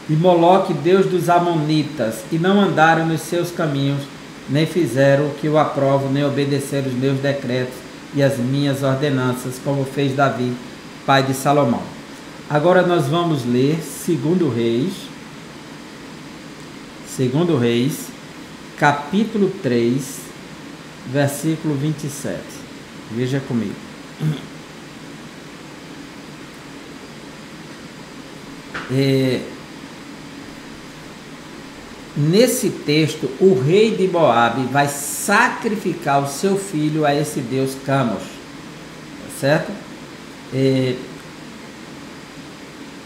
e Moloque, deus dos Amonitas, e não andaram nos seus caminhos, nem fizeram o que eu aprovo, nem obedeceram os meus decretos e as minhas ordenanças, como fez Davi, pai de Salomão. Agora nós vamos ler Segundo Reis, capítulo 3, versículo 27. Veja comigo. Nesse texto, o rei de Moabe vai sacrificar o seu filho a esse deus Camos, certo?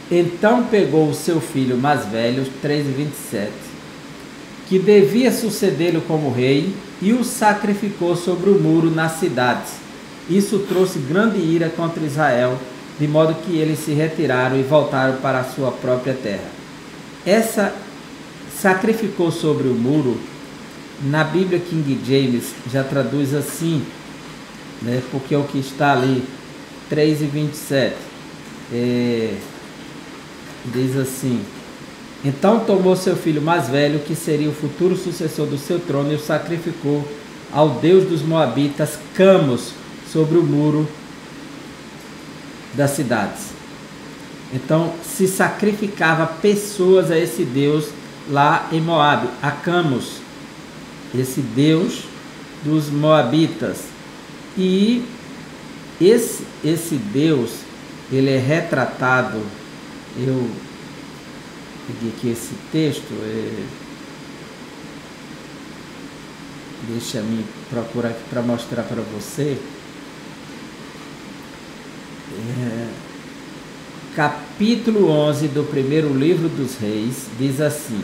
Então pegou o seu filho mais velho, 3:27, que devia sucedê-lo como rei, e o sacrificou sobre o muro nas cidades. Isso trouxe grande ira contra Israel, de modo que eles se retiraram e voltaram para a sua própria terra. Essa sacrificou sobre o muro, na Bíblia King James já traduz assim, né, porque é o que está ali, 3:27, diz assim: então tomou seu filho mais velho, que seria o futuro sucessor do seu trono, e o sacrificou ao Deus dos Moabitas, Camos, sobre o muro das cidades. Então se sacrificava pessoas a esse Deus lá em Moabe, a Camos, esse Deus dos Moabitas. E esse Deus, ele é retratado, eu peguei aqui esse texto, deixa eu procurar aqui para mostrar para você. Capítulo 11 do primeiro livro dos Reis diz assim,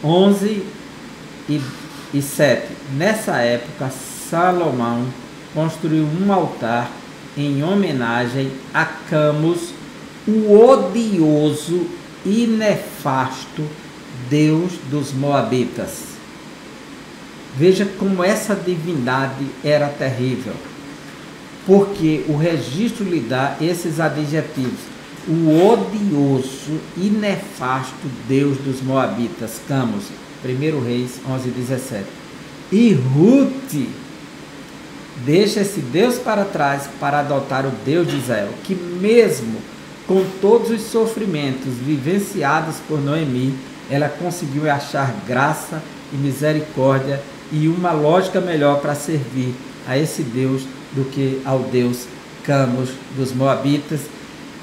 11:7. Nessa época, Salomão construiu um altar em homenagem a Camos, o odioso e nefasto Deus dos Moabitas. Veja como essa divindade era terrível, porque o registro lhe dá esses adjetivos: o odioso e nefasto Deus dos Moabitas, Camos, 1 Reis 11:17. E Ruth deixa esse Deus para trás para adotar o Deus de Israel, que mesmo com todos os sofrimentos vivenciados por Noemi, ela conseguiu achar graça e misericórdia e uma lógica melhor para servir a esse Deus do que ao Deus Camus dos Moabitas,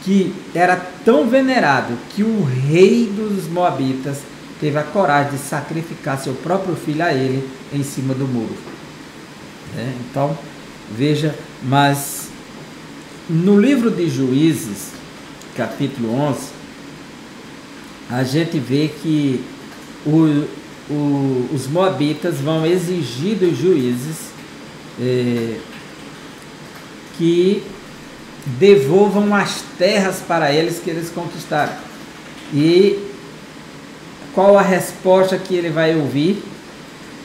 que era tão venerado que o rei dos Moabitas teve a coragem de sacrificar seu próprio filho a ele em cima do muro. Então, veja, mas no livro de Juízes, capítulo 11, a gente vê que os moabitas vão exigir dos juízes que devolvam as terras para eles que eles conquistaram. E qual a resposta que ele vai ouvir?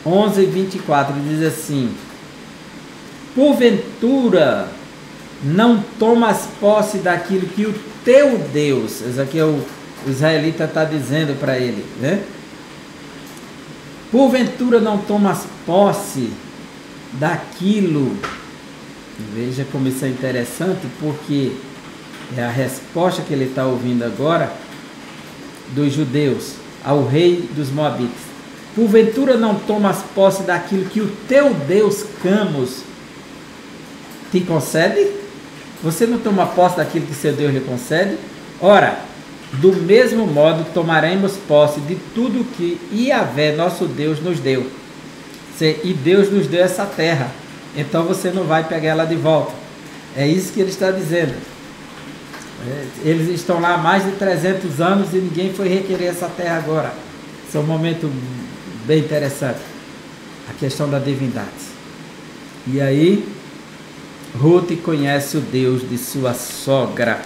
11:24 diz assim: porventura não tomas posse daquilo que o teu Deus, isso aqui é o israelita está dizendo para ele, né? Porventura não tomas posse daquilo. Veja como isso é interessante, porque é a resposta que ele está ouvindo agora dos judeus ao rei dos Moabitas. Porventura não tomas posse daquilo que o teu Deus Camus te concede? Você não toma posse daquilo que seu Deus lhe concede? Ora, do mesmo modo tomaremos posse de tudo que Yahvé, nosso Deus, nos deu. E Deus nos deu essa terra, então você não vai pegar ela de volta. É isso que ele está dizendo. Eles estão lá há mais de 300 anos e ninguém foi requerer essa terra agora. Esse é um momento bem interessante, a questão da divindade. E aí Ruth conhece o Deus de sua sogra,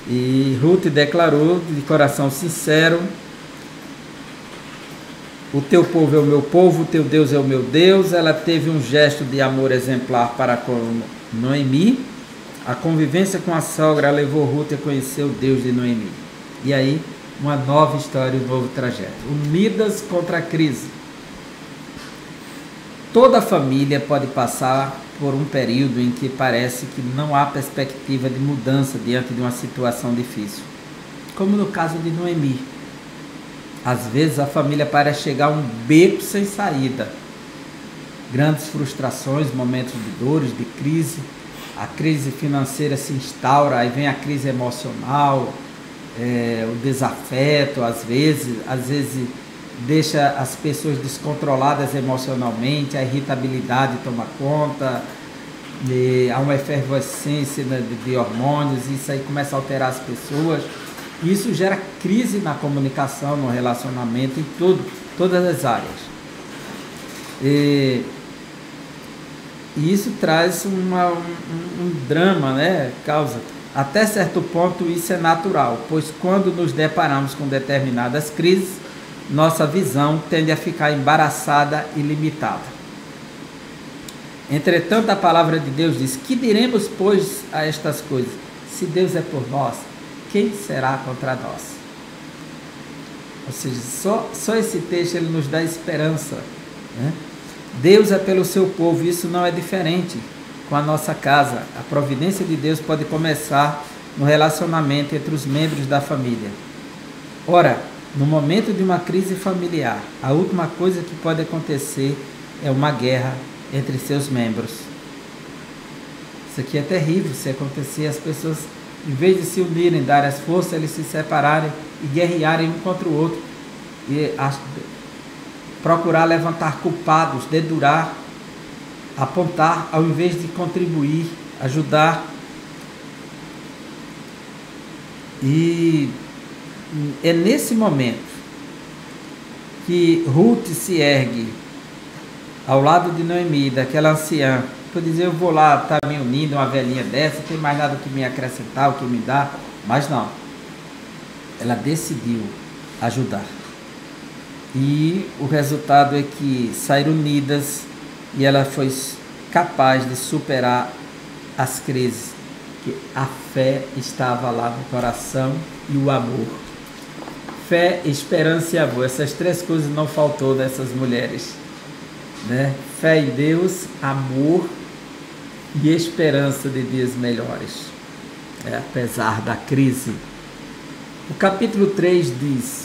e Ruth declarou de coração sincero: o teu povo é o meu povo, o teu Deus é o meu Deus. Ela teve um gesto de amor exemplar para com Noemi. A convivência com a sogra levou Ruth a conhecer o Deus de Noemi. E aí, uma nova história, um novo trajeto. Unidas contra a crise. Toda família pode passar por um período em que parece que não há perspectiva de mudança diante de uma situação difícil, como no caso de Noemi. Às vezes a família parece chegar a um beco sem saída. Grandes frustrações, momentos de dores, de crise. A crise financeira se instaura, aí vem a crise emocional, o desafeto, às vezes deixa as pessoas descontroladas emocionalmente, a irritabilidade toma conta, há uma efervescência de hormônios, isso aí começa a alterar as pessoas. Isso gera crise na comunicação, no relacionamento, em todas as áreas. E isso traz um drama, né? Causa. Até certo ponto isso é natural, pois quando nos deparamos com determinadas crises, nossa visão tende a ficar embaraçada e limitada. Entretanto, a palavra de Deus diz: que diremos, pois, a estas coisas? Se Deus é por nós, quem será contra nós? Ou seja, só esse texto ele nos dá esperança, né? Deus é pelo seu povo, isso não é diferente com a nossa casa. A providência de Deus pode começar no relacionamento entre os membros da família. Ora, no momento de uma crise familiar, a última coisa que pode acontecer é uma guerra entre seus membros. Isso aqui é terrível se acontecer, as pessoas, em vez de se unirem, darem as forças, eles se separarem e guerrearem um contra o outro. E procurar levantar culpados, dedurar, apontar, ao invés de contribuir, ajudar. E é nesse momento que Ruth se ergue ao lado de Noemi, daquela anciã, para dizer: eu vou lá estar me unindo, uma velhinha dessa, não tem mais nada que me acrescentar, o que me dá. Mas não, ela decidiu ajudar. E o resultado é que saíram unidas e ela foi capaz de superar as crises, que a fé estava lá no coração e o amor. Fé, esperança e amor, essas três coisas não faltou nessas mulheres, né? Fé em Deus, amor e esperança de dias melhores, apesar da crise. O capítulo 3 diz: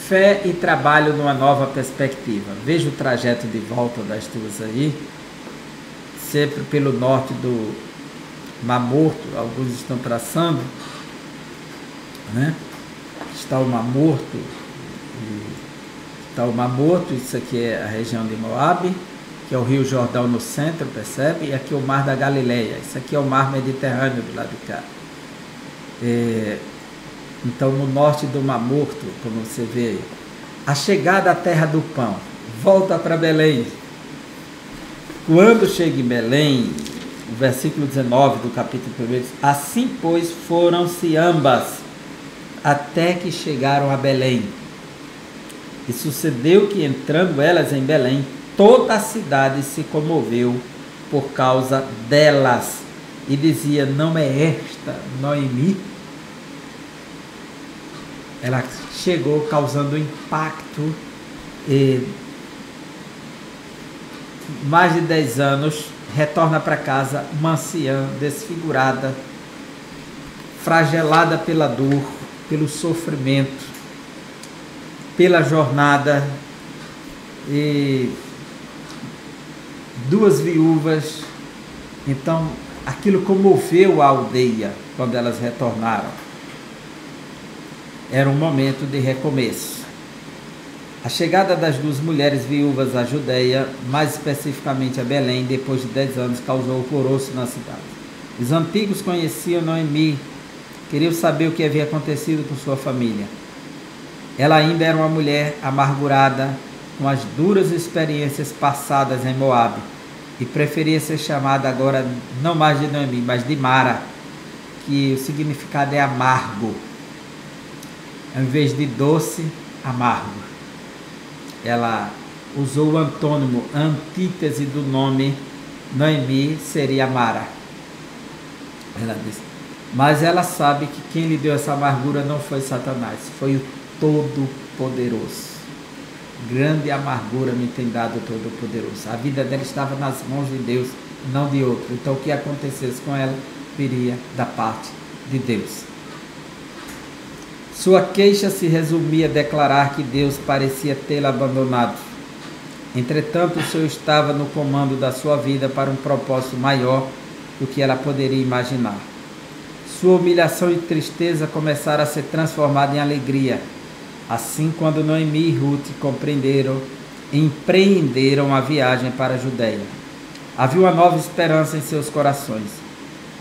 fé e trabalho numa nova perspectiva. Veja o trajeto de volta das tuas aí, sempre pelo norte do Mar Morto, alguns estão traçando, né? Está o Mar Morto, isso aqui é a região de Moabe, que é o Rio Jordão no centro, percebe? E aqui é o Mar da Galileia, isso aqui é o Mar Mediterrâneo do lado de cá. Então, no norte do Mar Morto, como você vê, a chegada à terra do pão, volta para Belém. Quando chega em Belém, o versículo 19 do capítulo 1 diz: assim, pois, foram-se ambas, até que chegaram a Belém. E sucedeu que, entrando elas em Belém, toda a cidade se comoveu por causa delas, e dizia: não é esta Noemi? Ela chegou causando impacto, e mais de 10 anos, retorna para casa uma anciã desfigurada, fragelada pela dor, pelo sofrimento, pela jornada, e 2 viúvas. Então aquilo comoveu a aldeia quando elas retornaram. Era um momento de recomeço. A chegada das 2 mulheres viúvas à Judeia, mais especificamente a Belém, depois de 10 anos, causou alvoroço na cidade. Os antigos conheciam Noemi, queriam saber o que havia acontecido com sua família. Ela ainda era uma mulher amargurada, com as duras experiências passadas em Moabe, e preferia ser chamada agora não mais de Noemi, mas de Mara, que o significado é amargo. Ao invés de doce, amargo. Ela usou o antônimo, a antítese do nome Noemi seria Mara. Ela disse, mas ela sabe que quem lhe deu essa amargura não foi Satanás, foi o Todo-Poderoso. Grande amargura me tem dado o Todo-Poderoso. A vida dela estava nas mãos de Deus, não de outro. Então o que acontecesse com ela viria da parte de Deus. Sua queixa se resumia a declarar que Deus parecia tê-la abandonado. Entretanto, o Senhor estava no comando da sua vida para um propósito maior do que ela poderia imaginar. Sua humilhação e tristeza começaram a ser transformadas em alegria. Assim, quando Noemi e Ruth empreenderam a viagem para a Judeia, havia uma nova esperança em seus corações.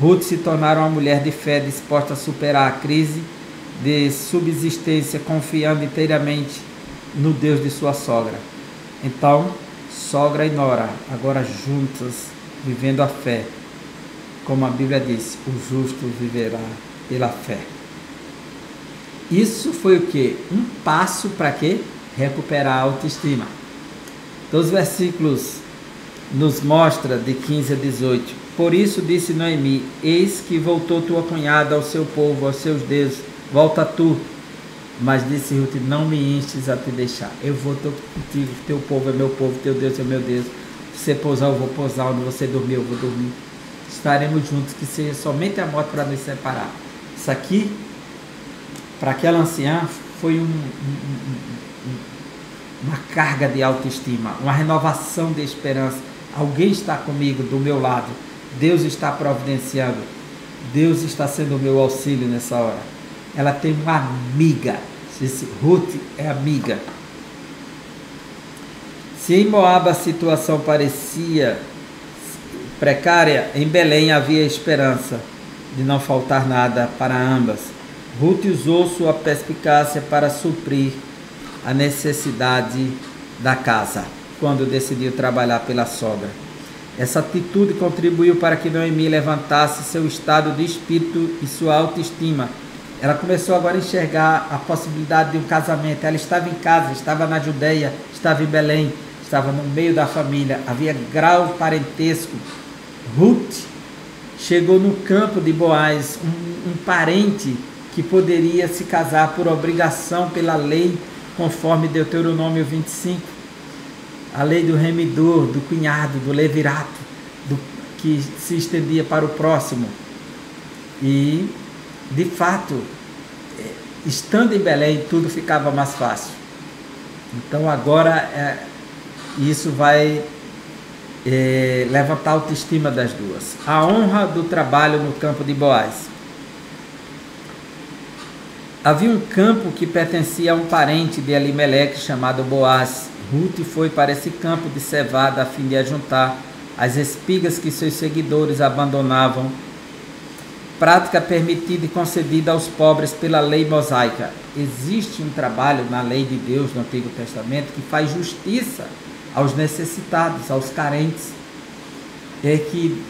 Ruth se tornara uma mulher de fé disposta a superar a crise de subsistência, confiando inteiramente no Deus de sua sogra. Então, sogra e nora, agora juntas, vivendo a fé. Como a Bíblia diz, o justo viverá pela fé. Isso foi o quê? Um passo para quê? Recuperar a autoestima. Então, os versículos nos mostram de 15 a 18. Por isso disse Noemi, eis que voltou tua cunhada ao seu povo, aos seus deuses, volta tu. Mas disse Ruth, não me instes a te deixar. Eu vou contigo, teu povo é meu povo, teu Deus é meu Deus. Se você pousar, eu vou pousar, onde você dormir, eu vou dormir. Estaremos juntos, que seja somente a morte para nos separar. Isso aqui, para aquela anciã, foi uma carga de autoestima, uma renovação de esperança. Alguém está comigo, do meu lado. Deus está providenciando. Deus está sendo o meu auxílio nessa hora. Ela tem uma amiga. Ruth é amiga. Se em Moabe a situação parecia precária, em Belém havia esperança de não faltar nada para ambas. Ruth usou sua perspicácia para suprir a necessidade da casa, quando decidiu trabalhar pela sogra. Essa atitude contribuiu para que Noemi levantasse seu estado de espírito e sua autoestima. Ela começou agora a enxergar a possibilidade de um casamento. Ela estava em casa, estava na Judeia, estava em Belém, estava no meio da família, havia grau parentesco. Ruth chegou no campo de Boaz, um parente que poderia se casar por obrigação pela lei, conforme Deuteronômio 25, a lei do remidor, do cunhado, do levirato, que se estendia para o próximo. E, de fato, estando em Belém, tudo ficava mais fácil. Então agora isso vai levantar a autoestima das duas. A honra do trabalho no campo de Boaz. Havia um campo que pertencia a um parente de Elimeleque chamado Boaz. Ruth foi para esse campo de cevada a fim de ajuntar as espigas que seus seguidores abandonavam, prática permitida e concedida aos pobres pela lei mosaica. Existe um trabalho na lei de Deus no Antigo Testamento que faz justiça aos necessitados, aos carentes. É que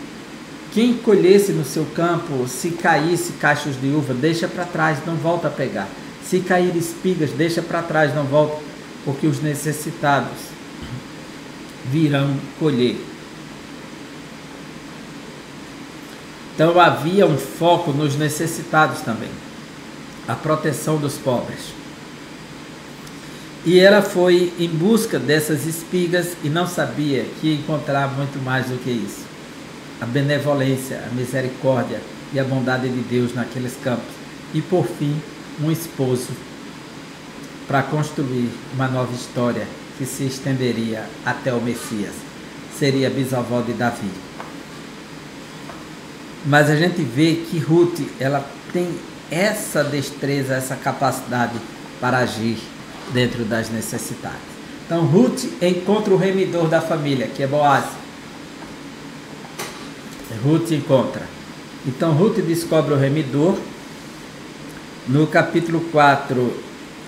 quem colhesse no seu campo, se caísse cachos de uva, deixa para trás, não volta a pegar. Se cair espigas, deixa para trás, não volta, porque os necessitados virão colher. Então havia um foco nos necessitados também, a proteção dos pobres. E ela foi em busca dessas espigas e não sabia que ia encontrar muito mais do que isso. A benevolência, a misericórdia e a bondade de Deus naqueles campos. E por fim, um esposo para construir uma nova história que se estenderia até o Messias. Seria bisavó de Davi. Mas a gente vê que Ruth, ela tem essa destreza, essa capacidade para agir dentro das necessidades. Então Ruth encontra o remidor da família, que é Boaz. Ruth encontra. Então Ruth descobre o remidor. No capítulo 4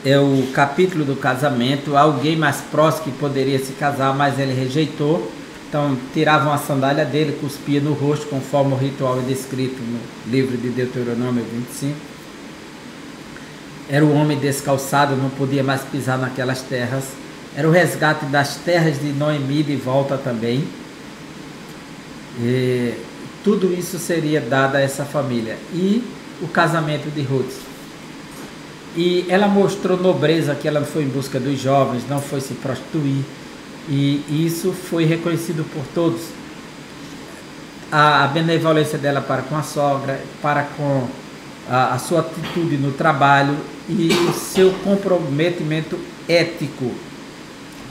é o capítulo do casamento. Alguém mais próximo que poderia se casar, mas ele rejeitou. Então tiravam a sandália dele, cuspia no rosto, conforme o ritual é descrito no livro de Deuteronômio 25. Era o homem descalçado, não podia mais pisar naquelas terras. Era o resgate das terras de Noemi de volta também. E tudo isso seria dado a essa família. E o casamento de Ruth. E ela mostrou nobreza, que ela foi em busca dos jovens, não foi se prostituir. E isso foi reconhecido por todos. A benevolência dela para com a sogra, para com a sua atitude no trabalho e o seu comprometimento ético.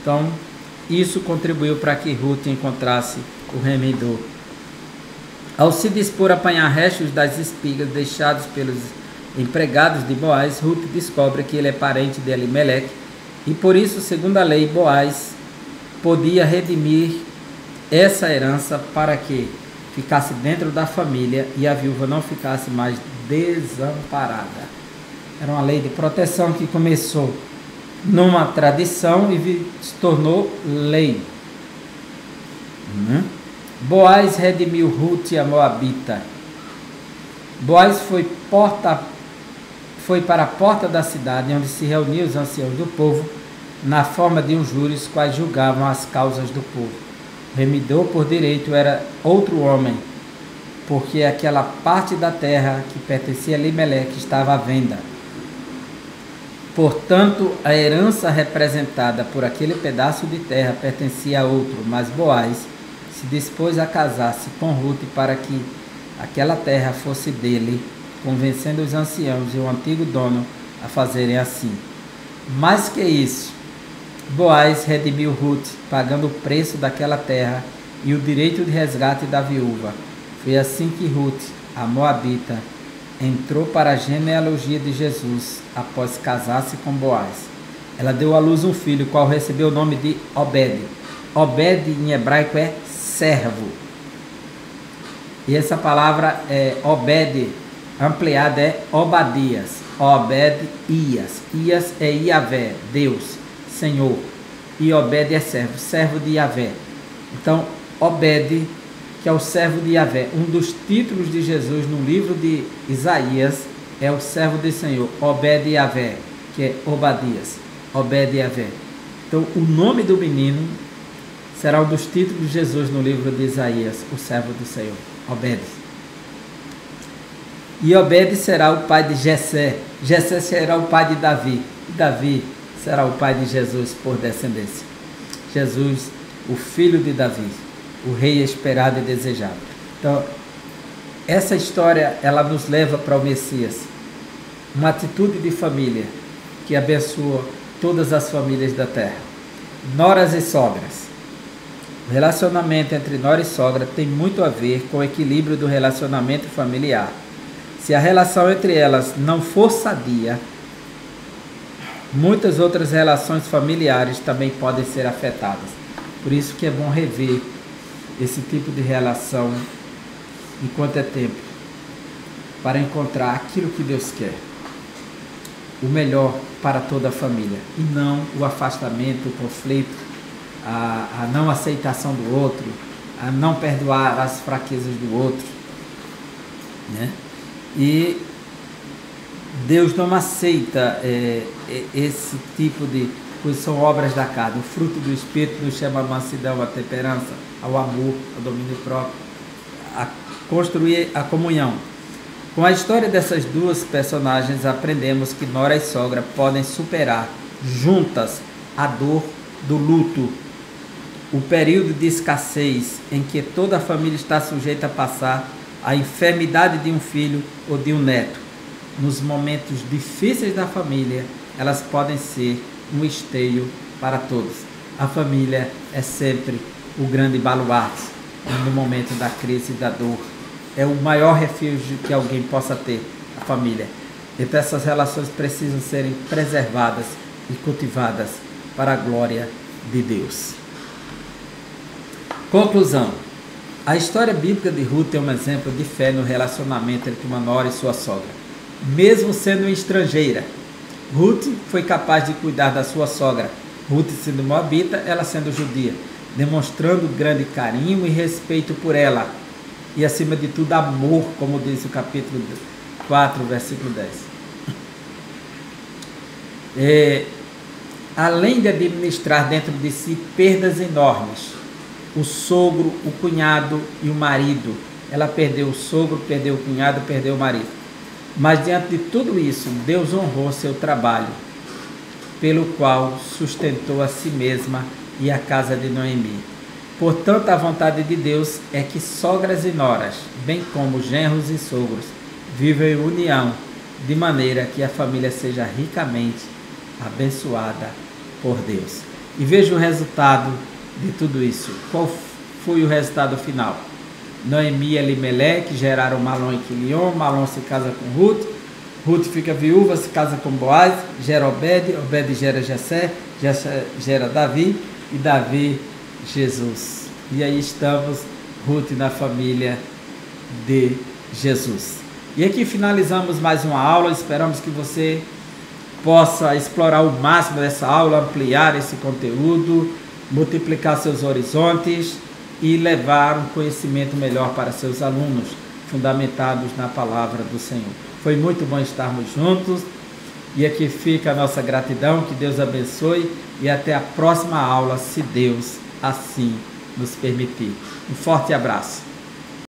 Então, isso contribuiu para que Ruth encontrasse o remidor. Ao se dispor a apanhar restos das espigas deixados pelos empregados de Boaz, Ruth descobre que ele é parente de Elimeleque e por isso, segundo a lei, Boaz podia redimir essa herança para que ficasse dentro da família e a viúva não ficasse mais desamparada. Era uma lei de proteção que começou numa tradição e se tornou lei. Boaz redimiu Ruth a Moabita. Boaz foi para a porta da cidade, onde se reuniam os anciãos do povo, na forma de um júri, os quais julgavam as causas do povo. O remidor por direito era outro homem, porque aquela parte da terra que pertencia a Elimeleque estava à venda. Portanto, a herança representada por aquele pedaço de terra pertencia a outro, mas Boaz se dispôs a casar-se com Ruth para que aquela terra fosse dele, convencendo os anciãos e o antigo dono a fazerem assim. Mais que isso, Boaz redimiu Ruth, pagando o preço daquela terra e o direito de resgate da viúva. Foi assim que Ruth, a Moabita, entrou para a genealogia de Jesus após casar-se com Boaz. Ela deu à luz um filho, qual recebeu o nome de Obed. Obed em hebraico é servo. E essa palavra Obed ampliada é Obadias. Obed-Ias. Ias é Iavé, Deus, Senhor. E Obed é servo, servo de Iavé. Então, Obed, que é o servo de Iavé. Um dos títulos de Jesus no livro de Isaías é o servo do Senhor, Obed Iavé, que é Obadias, Obed Iavé. Então, o nome do menino será um dos títulos de Jesus no livro de Isaías, o servo do Senhor, Obed. E Obed será o pai de Jessé. Jessé será o pai de Davi. E Davi será o pai de Jesus por descendência. Jesus, o filho de Davi, o rei esperado e desejado. Então, essa história, ela nos leva para o Messias. Uma atitude de família que abençoa todas as famílias da terra. Noras e sogras. O relacionamento entre nora e sogra tem muito a ver com o equilíbrio do relacionamento familiar. Se a relação entre elas não for sadia, muitas outras relações familiares também podem ser afetadas. Por isso que é bom rever esse tipo de relação enquanto é tempo, para encontrar aquilo que Deus quer, o melhor para toda a família, e não o afastamento, o conflito, a não aceitação do outro, a não perdoar as fraquezas do outro, né? E Deus não aceita esse tipo de coisa, são obras da carne. O fruto do Espírito nos chama a mansidão, a temperança, ao amor, ao domínio próprio, a construir a comunhão. Com a história dessas duas personagens, aprendemos que nora e sogra podem superar juntas a dor do luto, o período de escassez em que toda a família está sujeita a passar, a enfermidade de um filho ou de um neto. Nos momentos difíceis da família, elas podem ser um esteio para todos. A família é sempre o grande baluarte no momento da crise e da dor. É o maior refúgio que alguém possa ter, a família. Então essas relações precisam serem preservadas e cultivadas para a glória de Deus. Conclusão. A história bíblica de Ruth é um exemplo de fé no relacionamento entre uma nora e sua sogra. Mesmo sendo estrangeira, Ruth foi capaz de cuidar da sua sogra. Ruth sendo moabita, ela sendo judia, demonstrando grande carinho e respeito por ela. E acima de tudo, amor, como diz o capítulo 4, versículo 10. Além de administrar dentro de si perdas enormes, o sogro, o cunhado e o marido. Ela perdeu o sogro, perdeu o cunhado, perdeu o marido. Mas diante de tudo isso, Deus honrou seu trabalho, pelo qual sustentou a si mesma e a casa de Noemi. Portanto, a vontade de Deus é que sogras e noras, bem como genros e sogros, vivam em união, de maneira que a família seja ricamente abençoada por Deus. E veja o resultado de tudo isso. Qual foi o resultado final? Noemi e Elimeleque geraram Malom e Quilion. Malom se casa com Ruth. Ruth fica viúva, se casa com Boaz, gera Obed. Obed gera Jessé, Jessé gera Davi e Davi Jesus. E aí estamos, Ruth na família de Jesus. E aqui finalizamos mais uma aula. Esperamos que você possa explorar o máximo dessa aula, ampliar esse conteúdo, multiplicar seus horizontes e levar um conhecimento melhor para seus alunos, fundamentados na palavra do Senhor. Foi muito bom estarmos juntos e aqui fica a nossa gratidão, que Deus abençoe e até a próxima aula, se Deus assim nos permitir. Um forte abraço.